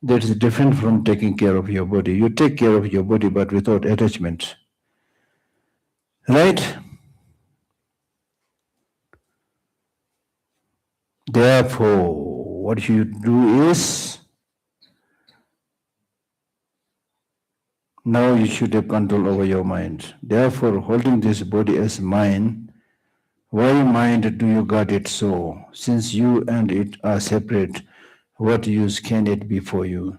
That is different from taking care of your body. You take care of your body, but without attachment. Right? Therefore, what you do is, now you should have control over your mind. Therefore, holding this body as mine, why mind do you guard it so? Since you and it are separate, what use can it be for you?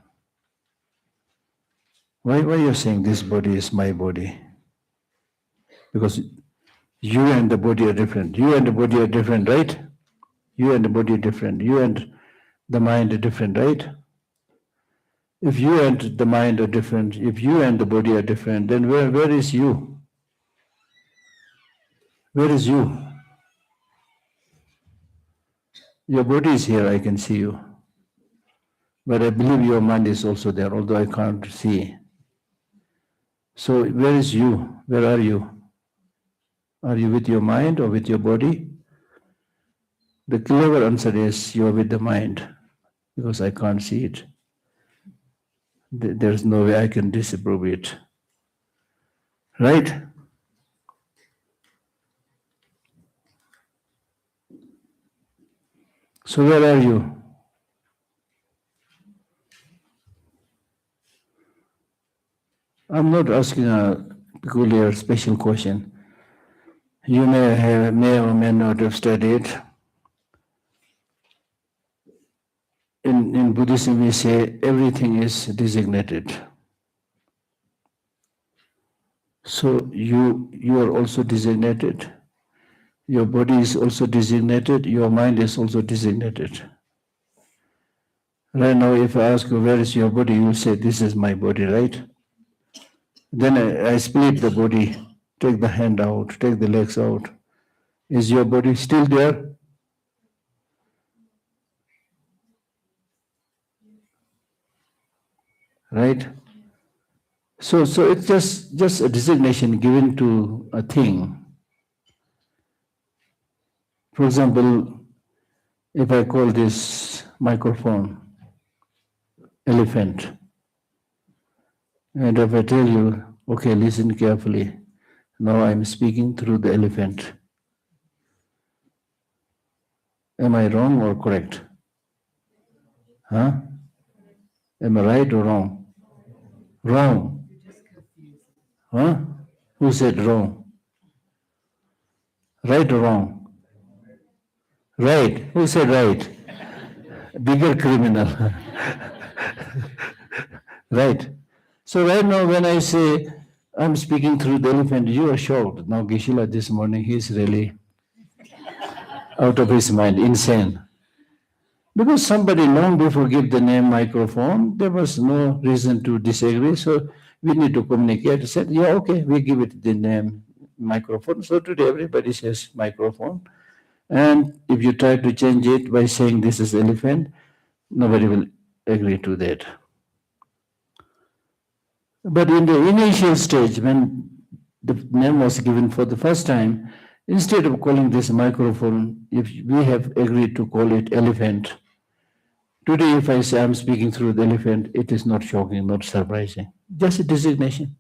Why are you saying this body is my body? Because you and the body are different. You and the body are different, right? You and the body are different. You and the mind are different, right? If you and the mind are different, if you and the body are different, then where is you? Where is you? Your body is here, I can see you. But I believe your mind is also there, although I can't see. So where is you? Where are you? Are you with your mind or with your body? The clever answer is you are with the mind, because I can't see it. There's no way I can disapprove it. Right? So where are you? I'm not asking a peculiar special question. You may or may not have studied. In Buddhism we say everything is designated. So you are also designated. Your body is also designated. Your mind is also designated. Right now, if I ask you where is your body, you will say this is my body, right? Then I split the body, take the hand out, take the legs out. Is your body still there? Right? So it's just a designation given to a thing. For example, if I call this microphone elephant, and if I tell you, okay, listen carefully, now I'm speaking through the elephant. Am I wrong or correct? Huh? Am I right or wrong? Wrong. Huh? Who said wrong? Right or wrong? Right. Who said right? Bigger criminal. Right. So right now when I say I'm speaking through the elephant, you are shocked. Now Geshe this morning, he's really out of his mind, insane. Because somebody long before gave the name microphone, there was no reason to disagree. So we need to communicate. Said, yeah, okay, we give it the name microphone. So today everybody says microphone. And if you try to change it by saying this is elephant, nobody will agree to that. But in the initial stage, when the name was given for the first time, instead of calling this microphone, if we have agreed to call it elephant, today if I say I'm speaking through the elephant, it is not shocking, not surprising, just a designation.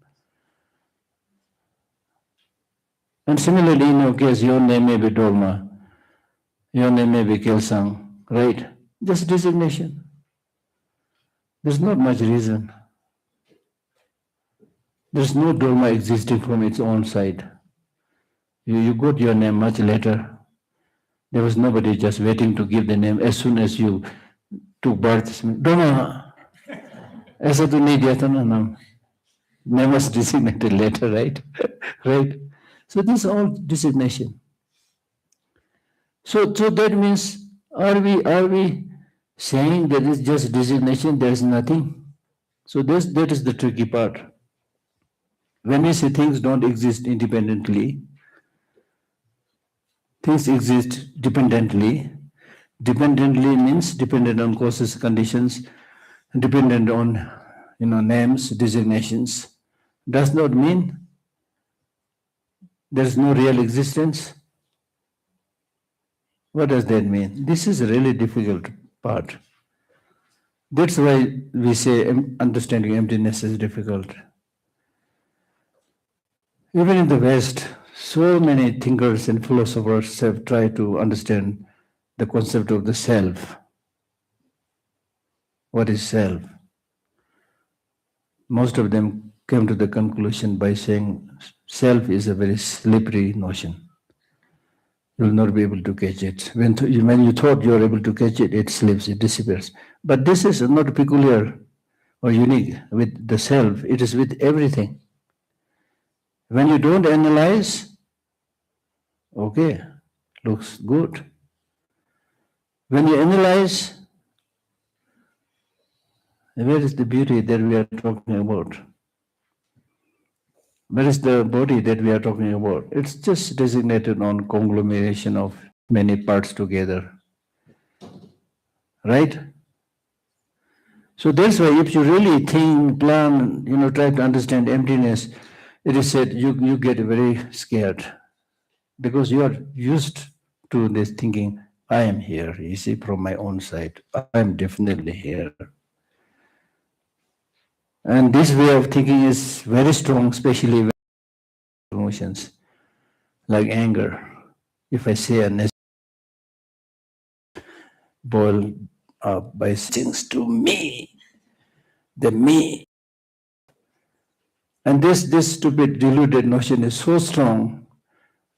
And similarly, in your case, your name may be Dharma, your name may be Kelsang, right? Just designation. There's not much reason. There's no Dharma existing from its own side. You got your name much later. There was nobody just waiting to give the name as soon as you took birth. Dharma. Aisa to nahi diya tha na naam. Name was designated later, right? Right? So this is all designation. So that means, are we saying that it's just designation, there is nothing? So that is the tricky part. When we say things don't exist independently, things exist dependently. Dependently means dependent on causes, conditions, dependent on names, designations. Does not mean There is no real existence. What does that mean? This is a really difficult part. That's why we say understanding emptiness is difficult. Even in the West, so many thinkers and philosophers have tried to understand the concept of the self. What is self? Most of them came to the conclusion by saying self is a very slippery notion. You will not be able to catch it. When you thought you were able to catch it, it slips, it disappears. But this is not peculiar or unique with the self. It is with everything. When you don't analyze, okay, looks good. When you analyze, where is the beauty that we are talking about? Where is the body that we are talking about? It's just designated on conglomeration of many parts together. Right? So that's why if you really think, plan, try to understand emptiness, it is said you get very scared because you are used to this thinking, I am here, you see, from my own side. I am definitely here. And this way of thinking is very strong, especially when emotions like anger. If I say a boil up by things to me, the me. And this stupid deluded notion is so strong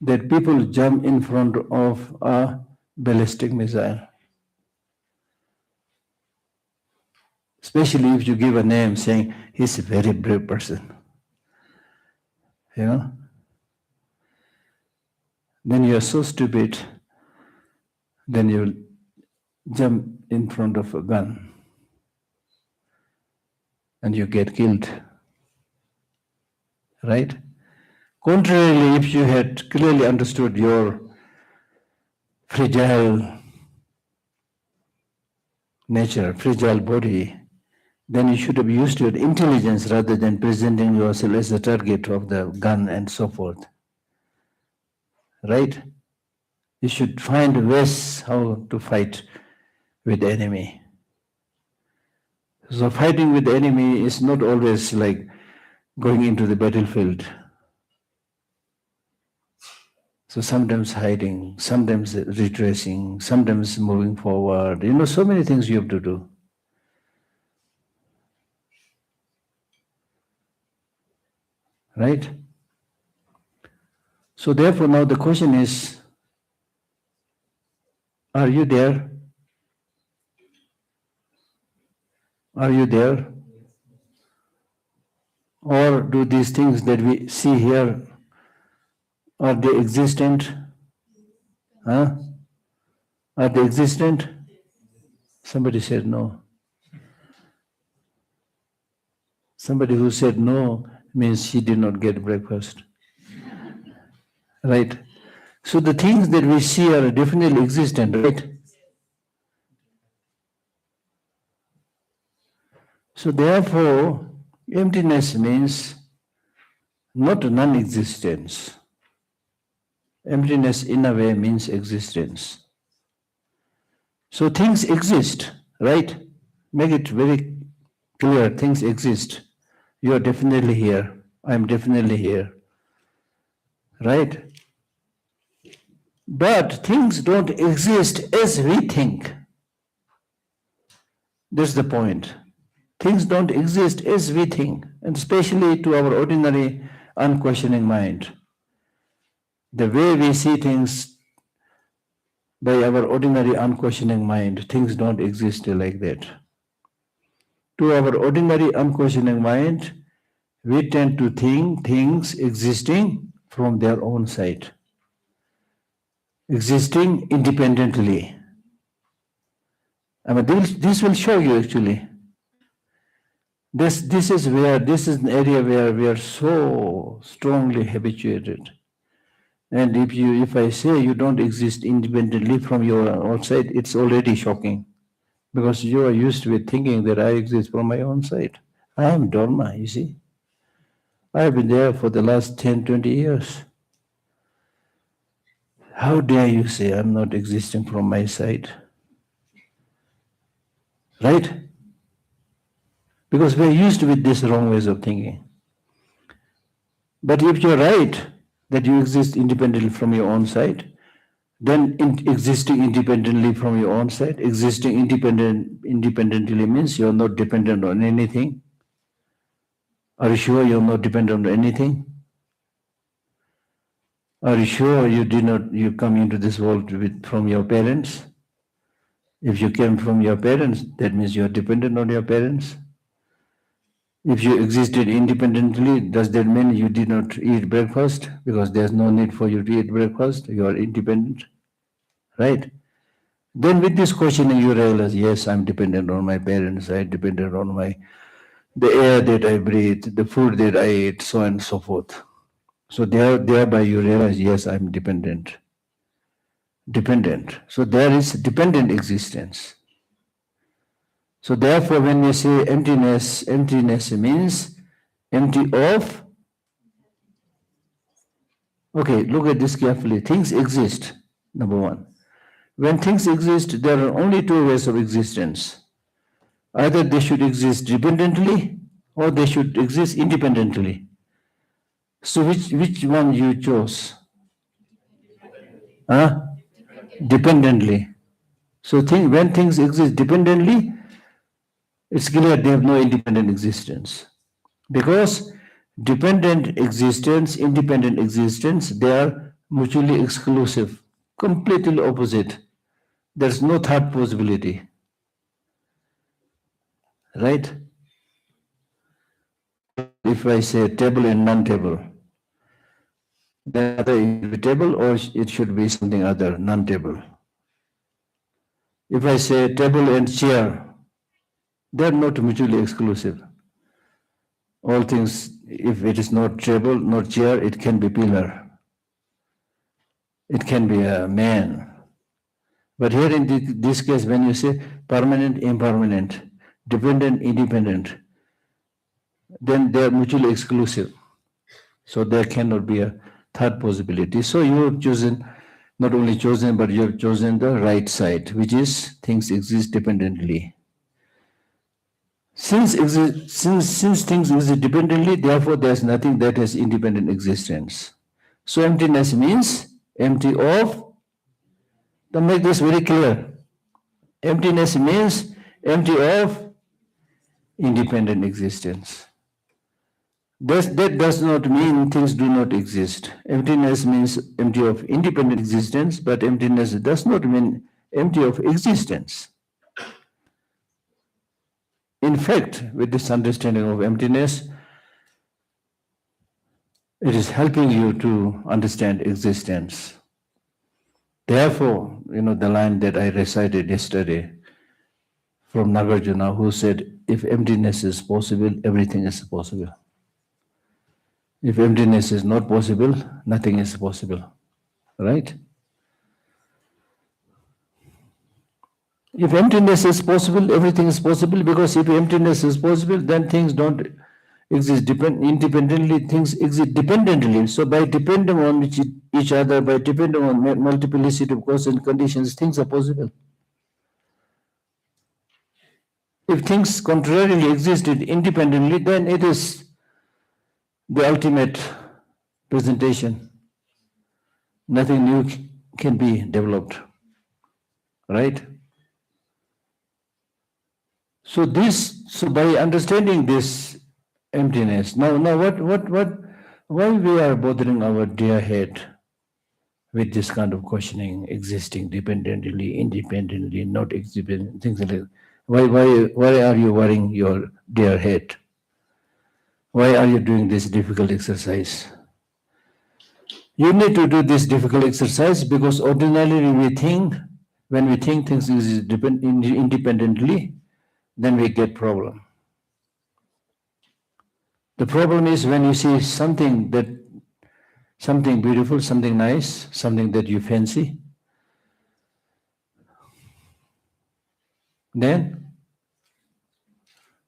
that people jump in front of a ballistic missile. Especially if you give a name saying he's a very brave person. Then you are so stupid, then you jump in front of a gun and you get killed. Right? Contrarily, if you had clearly understood your fragile nature, fragile body, then you should have used your intelligence rather than presenting yourself as the target of the gun and so forth. Right? You should find ways how to fight with the enemy. So fighting with the enemy is not always like going into the battlefield. So sometimes hiding, sometimes retracing, sometimes moving forward. So many things you have to do. Right? So therefore now the question is, are you there? Are you there? Or do these things that we see here, are they existent? Huh? Are they existent? Somebody said no. Somebody who said no means she did not get breakfast. Right? So the things that we see are definitely existent, right? So therefore, emptiness means not non-existence. Emptiness in a way means existence. So things exist, right? Make it very clear, things exist. You are definitely here. I am definitely here. Right? But things don't exist as we think. That's the point. Things don't exist as we think, and especially to our ordinary, unquestioning mind. The way we see things by our ordinary, unquestioning mind, things don't exist like that. To our ordinary, unquestioning mind, we tend to think things existing from their own side, existing independently. This will show you actually. This is an area where we are so strongly habituated. And if I say you don't exist independently from your outside, it's already shocking. Because you are used with thinking that I exist from my own side. I am Dharma, you see. I have been there for the last 10, 20 years. How dare you say I'm not existing from my side? Right? Because we're used with this wrong ways of thinking. But if you're right that you exist independently from your own side, then existing independently from your own side, existing independently means you're not dependent on anything. Are you sure you're not dependent on anything? Are you sure you come into this world from your parents? If you came from your parents, that means you're dependent on your parents. If you existed independently, does that mean you did not eat breakfast? Because there's no need for you to eat breakfast. You are independent, right? Then with this questioning, you realize, yes, I'm dependent on my parents. I'm dependent on the air that I breathe, the food that I eat, so on and so forth. So thereby you realize, yes, I'm dependent. Dependent. So there is dependent existence. So therefore, when we say emptiness, emptiness means empty of. Okay, look at this carefully. Things exist, number one. When things exist, there are only two ways of existence. Either they should exist dependently or they should exist independently. So which one you chose? Huh? Dependently. So when things exist dependently, it's clear they have no independent existence. Because dependent existence, independent existence, they are mutually exclusive, completely opposite. There's no third possibility. Right? If I say table and non-table, then either it should be table or it should be something other, non-table. If I say table and chair, they are not mutually exclusive. All things, if it is not table, not chair, it can be pillar. It can be a man. But here in this case, when you say permanent, impermanent, dependent, independent, then they are mutually exclusive. So there cannot be a third possibility. So you have chosen, not only chosen, but you have chosen the right side, which is things exist dependently. Since things exist dependently, therefore there is nothing that has independent existence. So emptiness means empty of. To make this very clear, emptiness means empty of independent existence. That does not mean things do not exist. Emptiness means empty of independent existence, but emptiness does not mean empty of existence. In fact, with this understanding of emptiness, it is helping you to understand existence. Therefore, the line that I recited yesterday from Nagarjuna, who said, if emptiness is possible, everything is possible. If emptiness is not possible, nothing is possible. Right? If emptiness is possible, everything is possible, because if emptiness is possible, then things don't exist independently, things exist dependently. So by depending on each other, by depending on multiplicity of causes and conditions, things are possible. If things contrarily existed independently, then it is the ultimate presentation. Nothing new can be developed. Right? So by understanding this emptiness, now why we are bothering our dear head with this kind of questioning, existing dependently, independently, not existing, things like that. Why are you worrying your dear head? Why are you doing this difficult exercise? You need to do this difficult exercise because ordinarily when we think things exist independently, then we get problem. The problem is when you see something beautiful, something nice, something that you fancy, then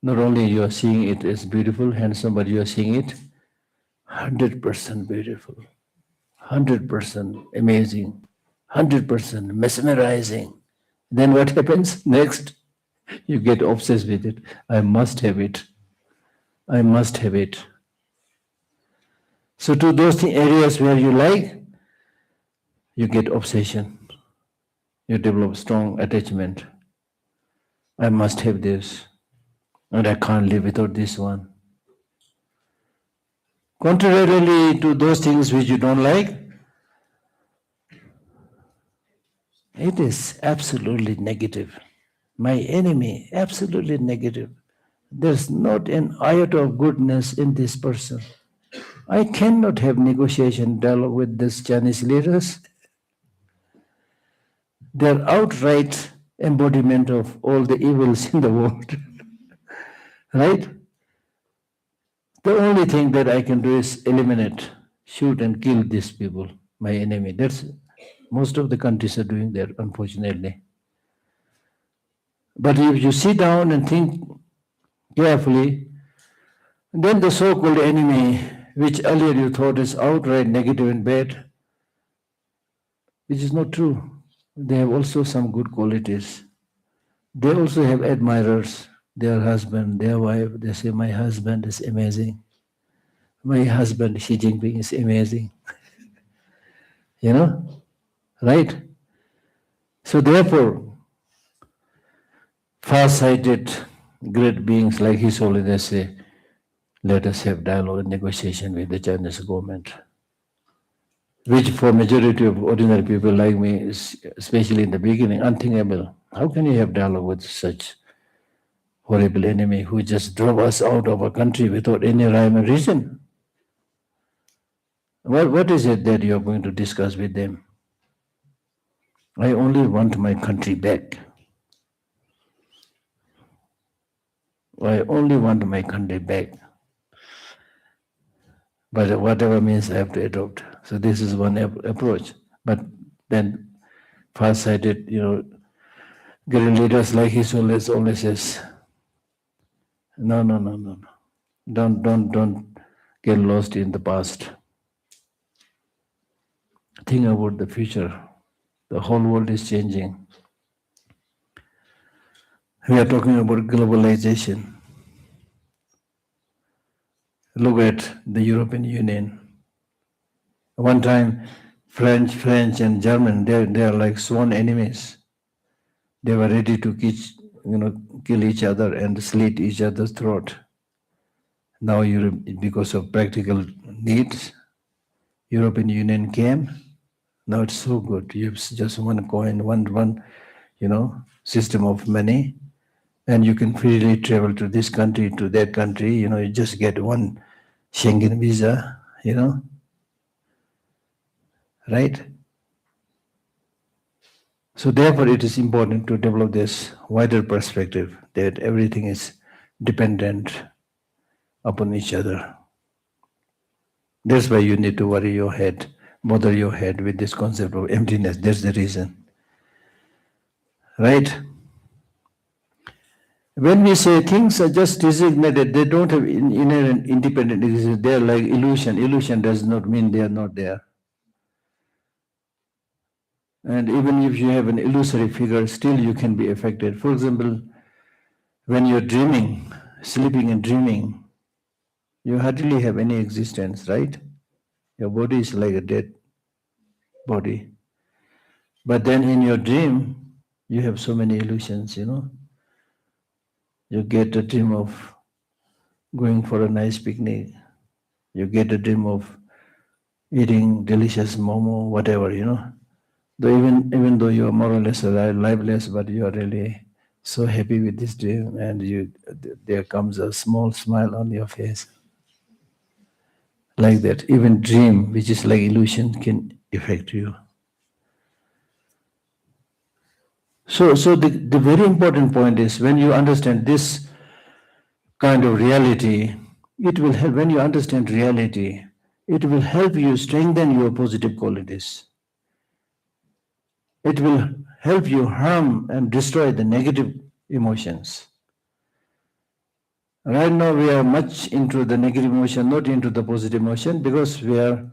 not only you are seeing it as beautiful, handsome, but you are seeing it 100% beautiful, 100% amazing. 100%, mesmerizing. Then what happens next? You get obsessed with it. I must have it. I must have it. So to those areas where you like, you get obsession. You develop strong attachment. I must have this, and I can't live without this one. Contrarily to those things which you don't like, it is absolutely negative. My enemy, absolutely negative. There's not an iota of goodness in this person. I cannot have negotiation dialogue with these Chinese leaders. They're outright embodiment of all the evils in the world. Right? The only thing that I can do is eliminate, shoot and kill these people, my enemy. That's most of the countries are doing that, unfortunately. But if you sit down and think carefully, then the so-called enemy, which earlier you thought is outright negative and bad, which is not true. They have also some good qualities. They also have admirers, their husband, their wife. They say, my husband is amazing. My husband, Xi Jinping, is amazing. You know, right? So therefore, far-sighted great beings like His Holiness say, let us have dialogue and negotiation with the Chinese government, which for majority of ordinary people like me is, especially in the beginning, unthinkable. How can you have dialogue with such horrible enemy who just drove us out of a country without any rhyme and reason? What is it that you are going to discuss with them? I only want my country back. I only want my country back. But whatever means I have to adopt. So this is one approach. But then far-sighted, great leaders like His Holiness always says, no. Don't get lost in the past. Think about the future. The whole world is changing. We are talking about globalization. Look at the European Union. One time, French and German, they are like sworn enemies. They were ready to kill each other and slit each other's throat. Now, because of practical needs, European Union came. Now it's so good. You have just one coin, one system of money, and you can freely travel to this country, to that country. You just get one Schengen visa. Right? So therefore, it is important to develop this wider perspective that everything is dependent upon each other. That's why you need to bother your head with this concept of emptiness. That's the reason. Right? When we say things are just designated, they don't have inherent independent existence. They are like illusion. Illusion does not mean they are not there. And even if you have an illusory figure, still you can be affected. For example, when you're dreaming, sleeping and dreaming, you hardly have any existence, right? Your body is like a dead body. But then in your dream, you have so many illusions, You get a dream of going for a nice picnic. You get a dream of eating delicious momo, whatever, Though even though you are more or less lifeless, but you are really so happy with this dream, and there comes a small smile on your face. Like that, even dream, which is like illusion, can affect you. So the very important point is when you understand this kind of reality, it will help. When you understand reality, it will help you strengthen your positive qualities. It will help you harm and destroy the negative emotions. Right now we are much into the negative emotion, not into the positive emotion, because we are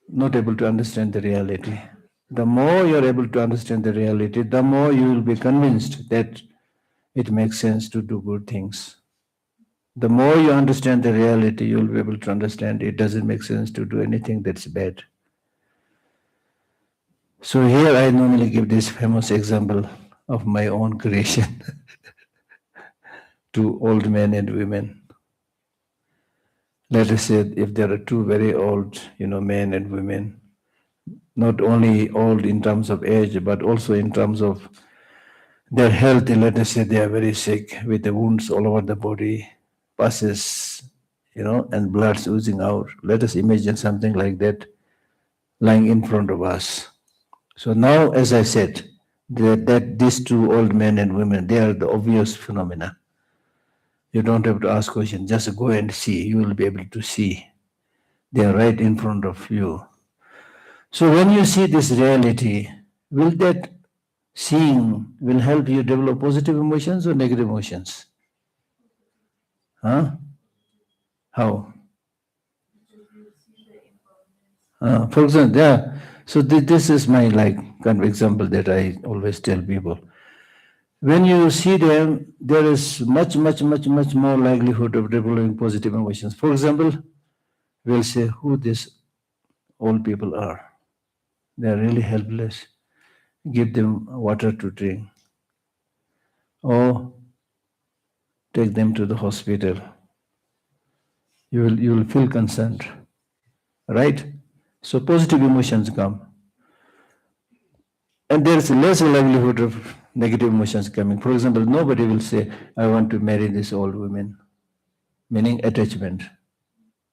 not able to understand the reality. The more you're able to understand the reality, the more you will be convinced that it makes sense to do good things. The more you understand the reality, you'll be able to understand it doesn't make sense to do anything that's bad. So here I normally give this famous example of my own creation to old men and women. Let us say if there are two very old, men and women, not only old in terms of age, but also in terms of their health. Let us say they are very sick with the wounds all over the body, pusses, and blood's oozing out. Let us imagine something like that lying in front of us. So now, as I said, that these two old men and women, they are the obvious phenomena. You don't have to ask questions, just go and see. You will be able to see. They are right in front of you. So when you see this reality, will that seeing will help you develop positive emotions or negative emotions? Huh? How? For example, yeah. So this is my kind of example that I always tell people. When you see them, there is much, much, much, much more likelihood of developing positive emotions. For example, we'll say who these old people are. They are really helpless. Give them water to drink, or take them to the hospital. You will feel concerned, right? So positive emotions come. And there is less likelihood of negative emotions coming. For example, nobody will say, I want to marry this old woman, meaning attachment.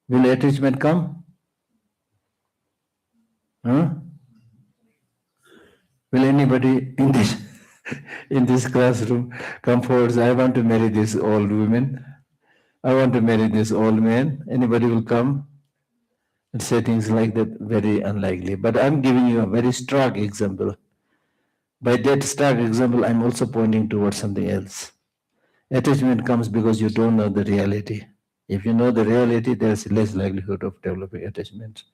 Will attachment come? Huh? Will anybody in this in this classroom come forward and say, I want to marry this old woman? I want to marry this old man? Anybody will come and say things like that? Very unlikely. But I'm giving you a very stark example. By that stark example, I'm also pointing towards something else. Attachment comes because you don't know the reality. If you know the reality, there's less likelihood of developing attachment.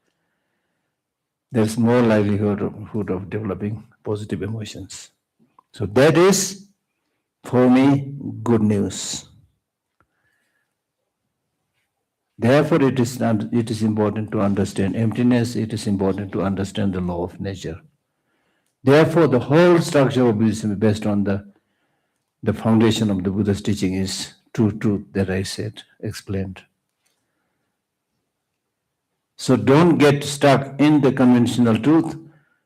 There's more likelihood of developing positive emotions. So that is, for me, good news. Therefore, it is important to understand emptiness. It is important to understand the law of nature. Therefore, the whole structure of Buddhism is based on the foundation of the Buddha's teaching is truth that I said, explained. So don't get stuck in the conventional truth,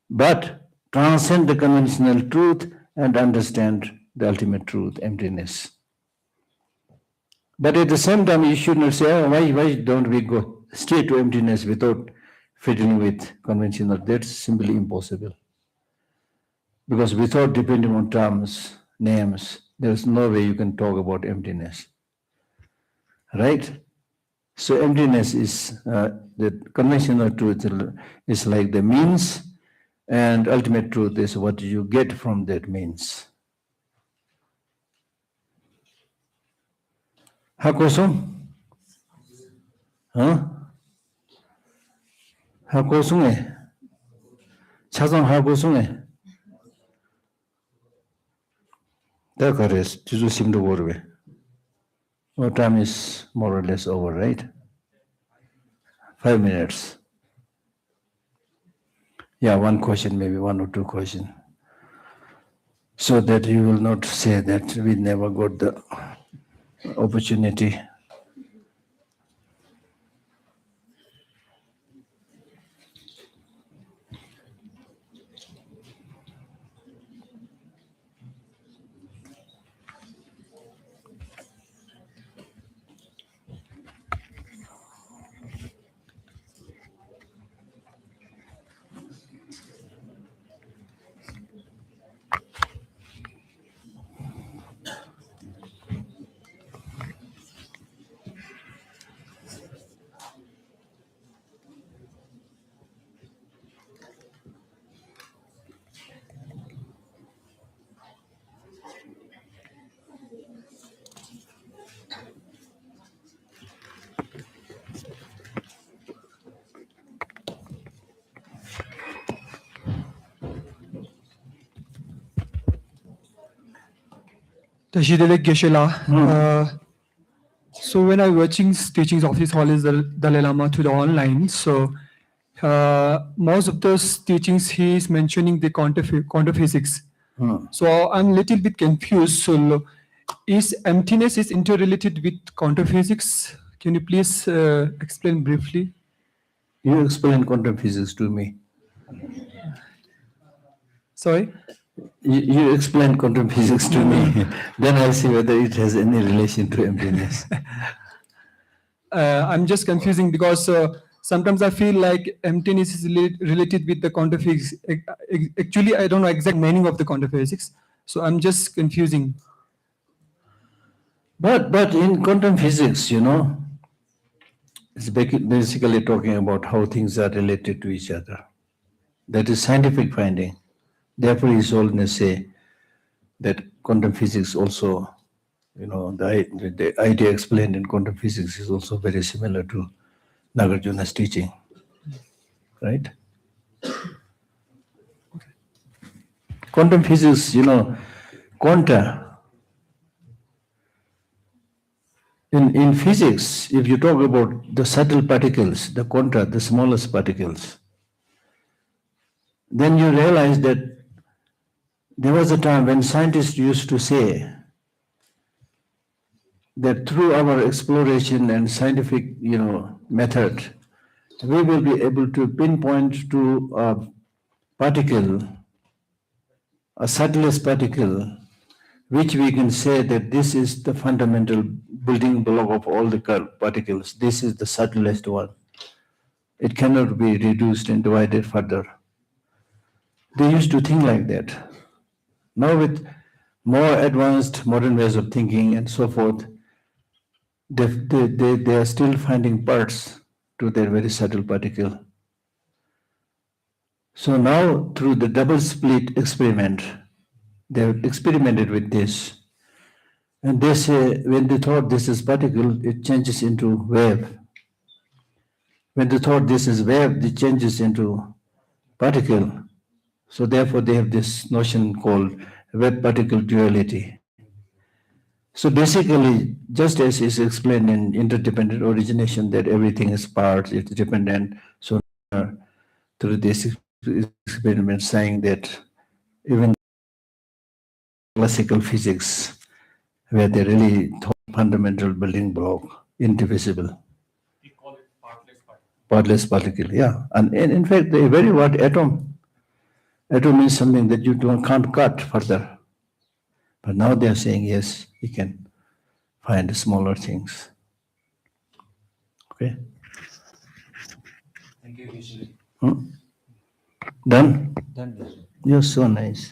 but transcend the conventional truth and understand the ultimate truth, emptiness. But at the same time, you should not say, oh, why don't we go straight to emptiness without fiddling with conventional? That's simply impossible. Because without depending on terms, names, there's no way you can talk about emptiness. Right? So emptiness is the conventional truth is like the means, and ultimate truth is what you get from that means. Hakosung? Huh? Hakosung? Chazong hakosung? That is, Jizu seem to worry. Our time is more or less over, right? 5 minutes. Yeah, one question, maybe one or two questions. So that you will not say that we never got the opportunity. Shantideva Geshe. So when I'm watching teachings of his Holiness Dalai Lama to the online, so most of those teachings he is mentioning the quantum physics. So I'm a little bit confused. So is emptiness is interrelated with quantum physics? Can you please explain briefly? You explain quantum physics to me. Sorry. You explain quantum physics to me. Then I'll see whether it has any relation to emptiness. I'm just confusing because sometimes I feel like emptiness is related with the quantum physics. Actually, I don't know exact meaning of the quantum physics, so I'm just confusing. But in quantum physics, it's basically talking about how things are related to each other. That is scientific finding. Therefore, His Holiness say that quantum physics also, the idea explained in quantum physics is also very similar to Nagarjuna's teaching, right? Quantum physics, quanta. In physics, if you talk about the subtle particles, the quanta, the smallest particles, then you realize that there was a time when scientists used to say that through our exploration and scientific, method, we will be able to pinpoint to a particle, a subtlest particle, which we can say that this is the fundamental building block of all the particles. This is the subtlest one. It cannot be reduced and divided further. They used to think like that. Now, with more advanced modern ways of thinking and so forth, they are still finding parts to their very subtle particle. So now, through the double split experiment, they have experimented with this. And they say when they thought this is particle, it changes into wave. When they thought this is wave, it changes into particle. So therefore, they have this notion called wave-particle duality. So basically, just as is explained in interdependent origination, that everything is parts, it's dependent. So through this experiment, saying that even classical physics, where they really thought fundamental building block, indivisible. Partless particle, yeah. And in fact, the very word atom, atom means something that you can't cut further. But now they are saying, yes, we can find smaller things. Okay? Thank you, Geshe. Done? Done, Geshe. You're so nice.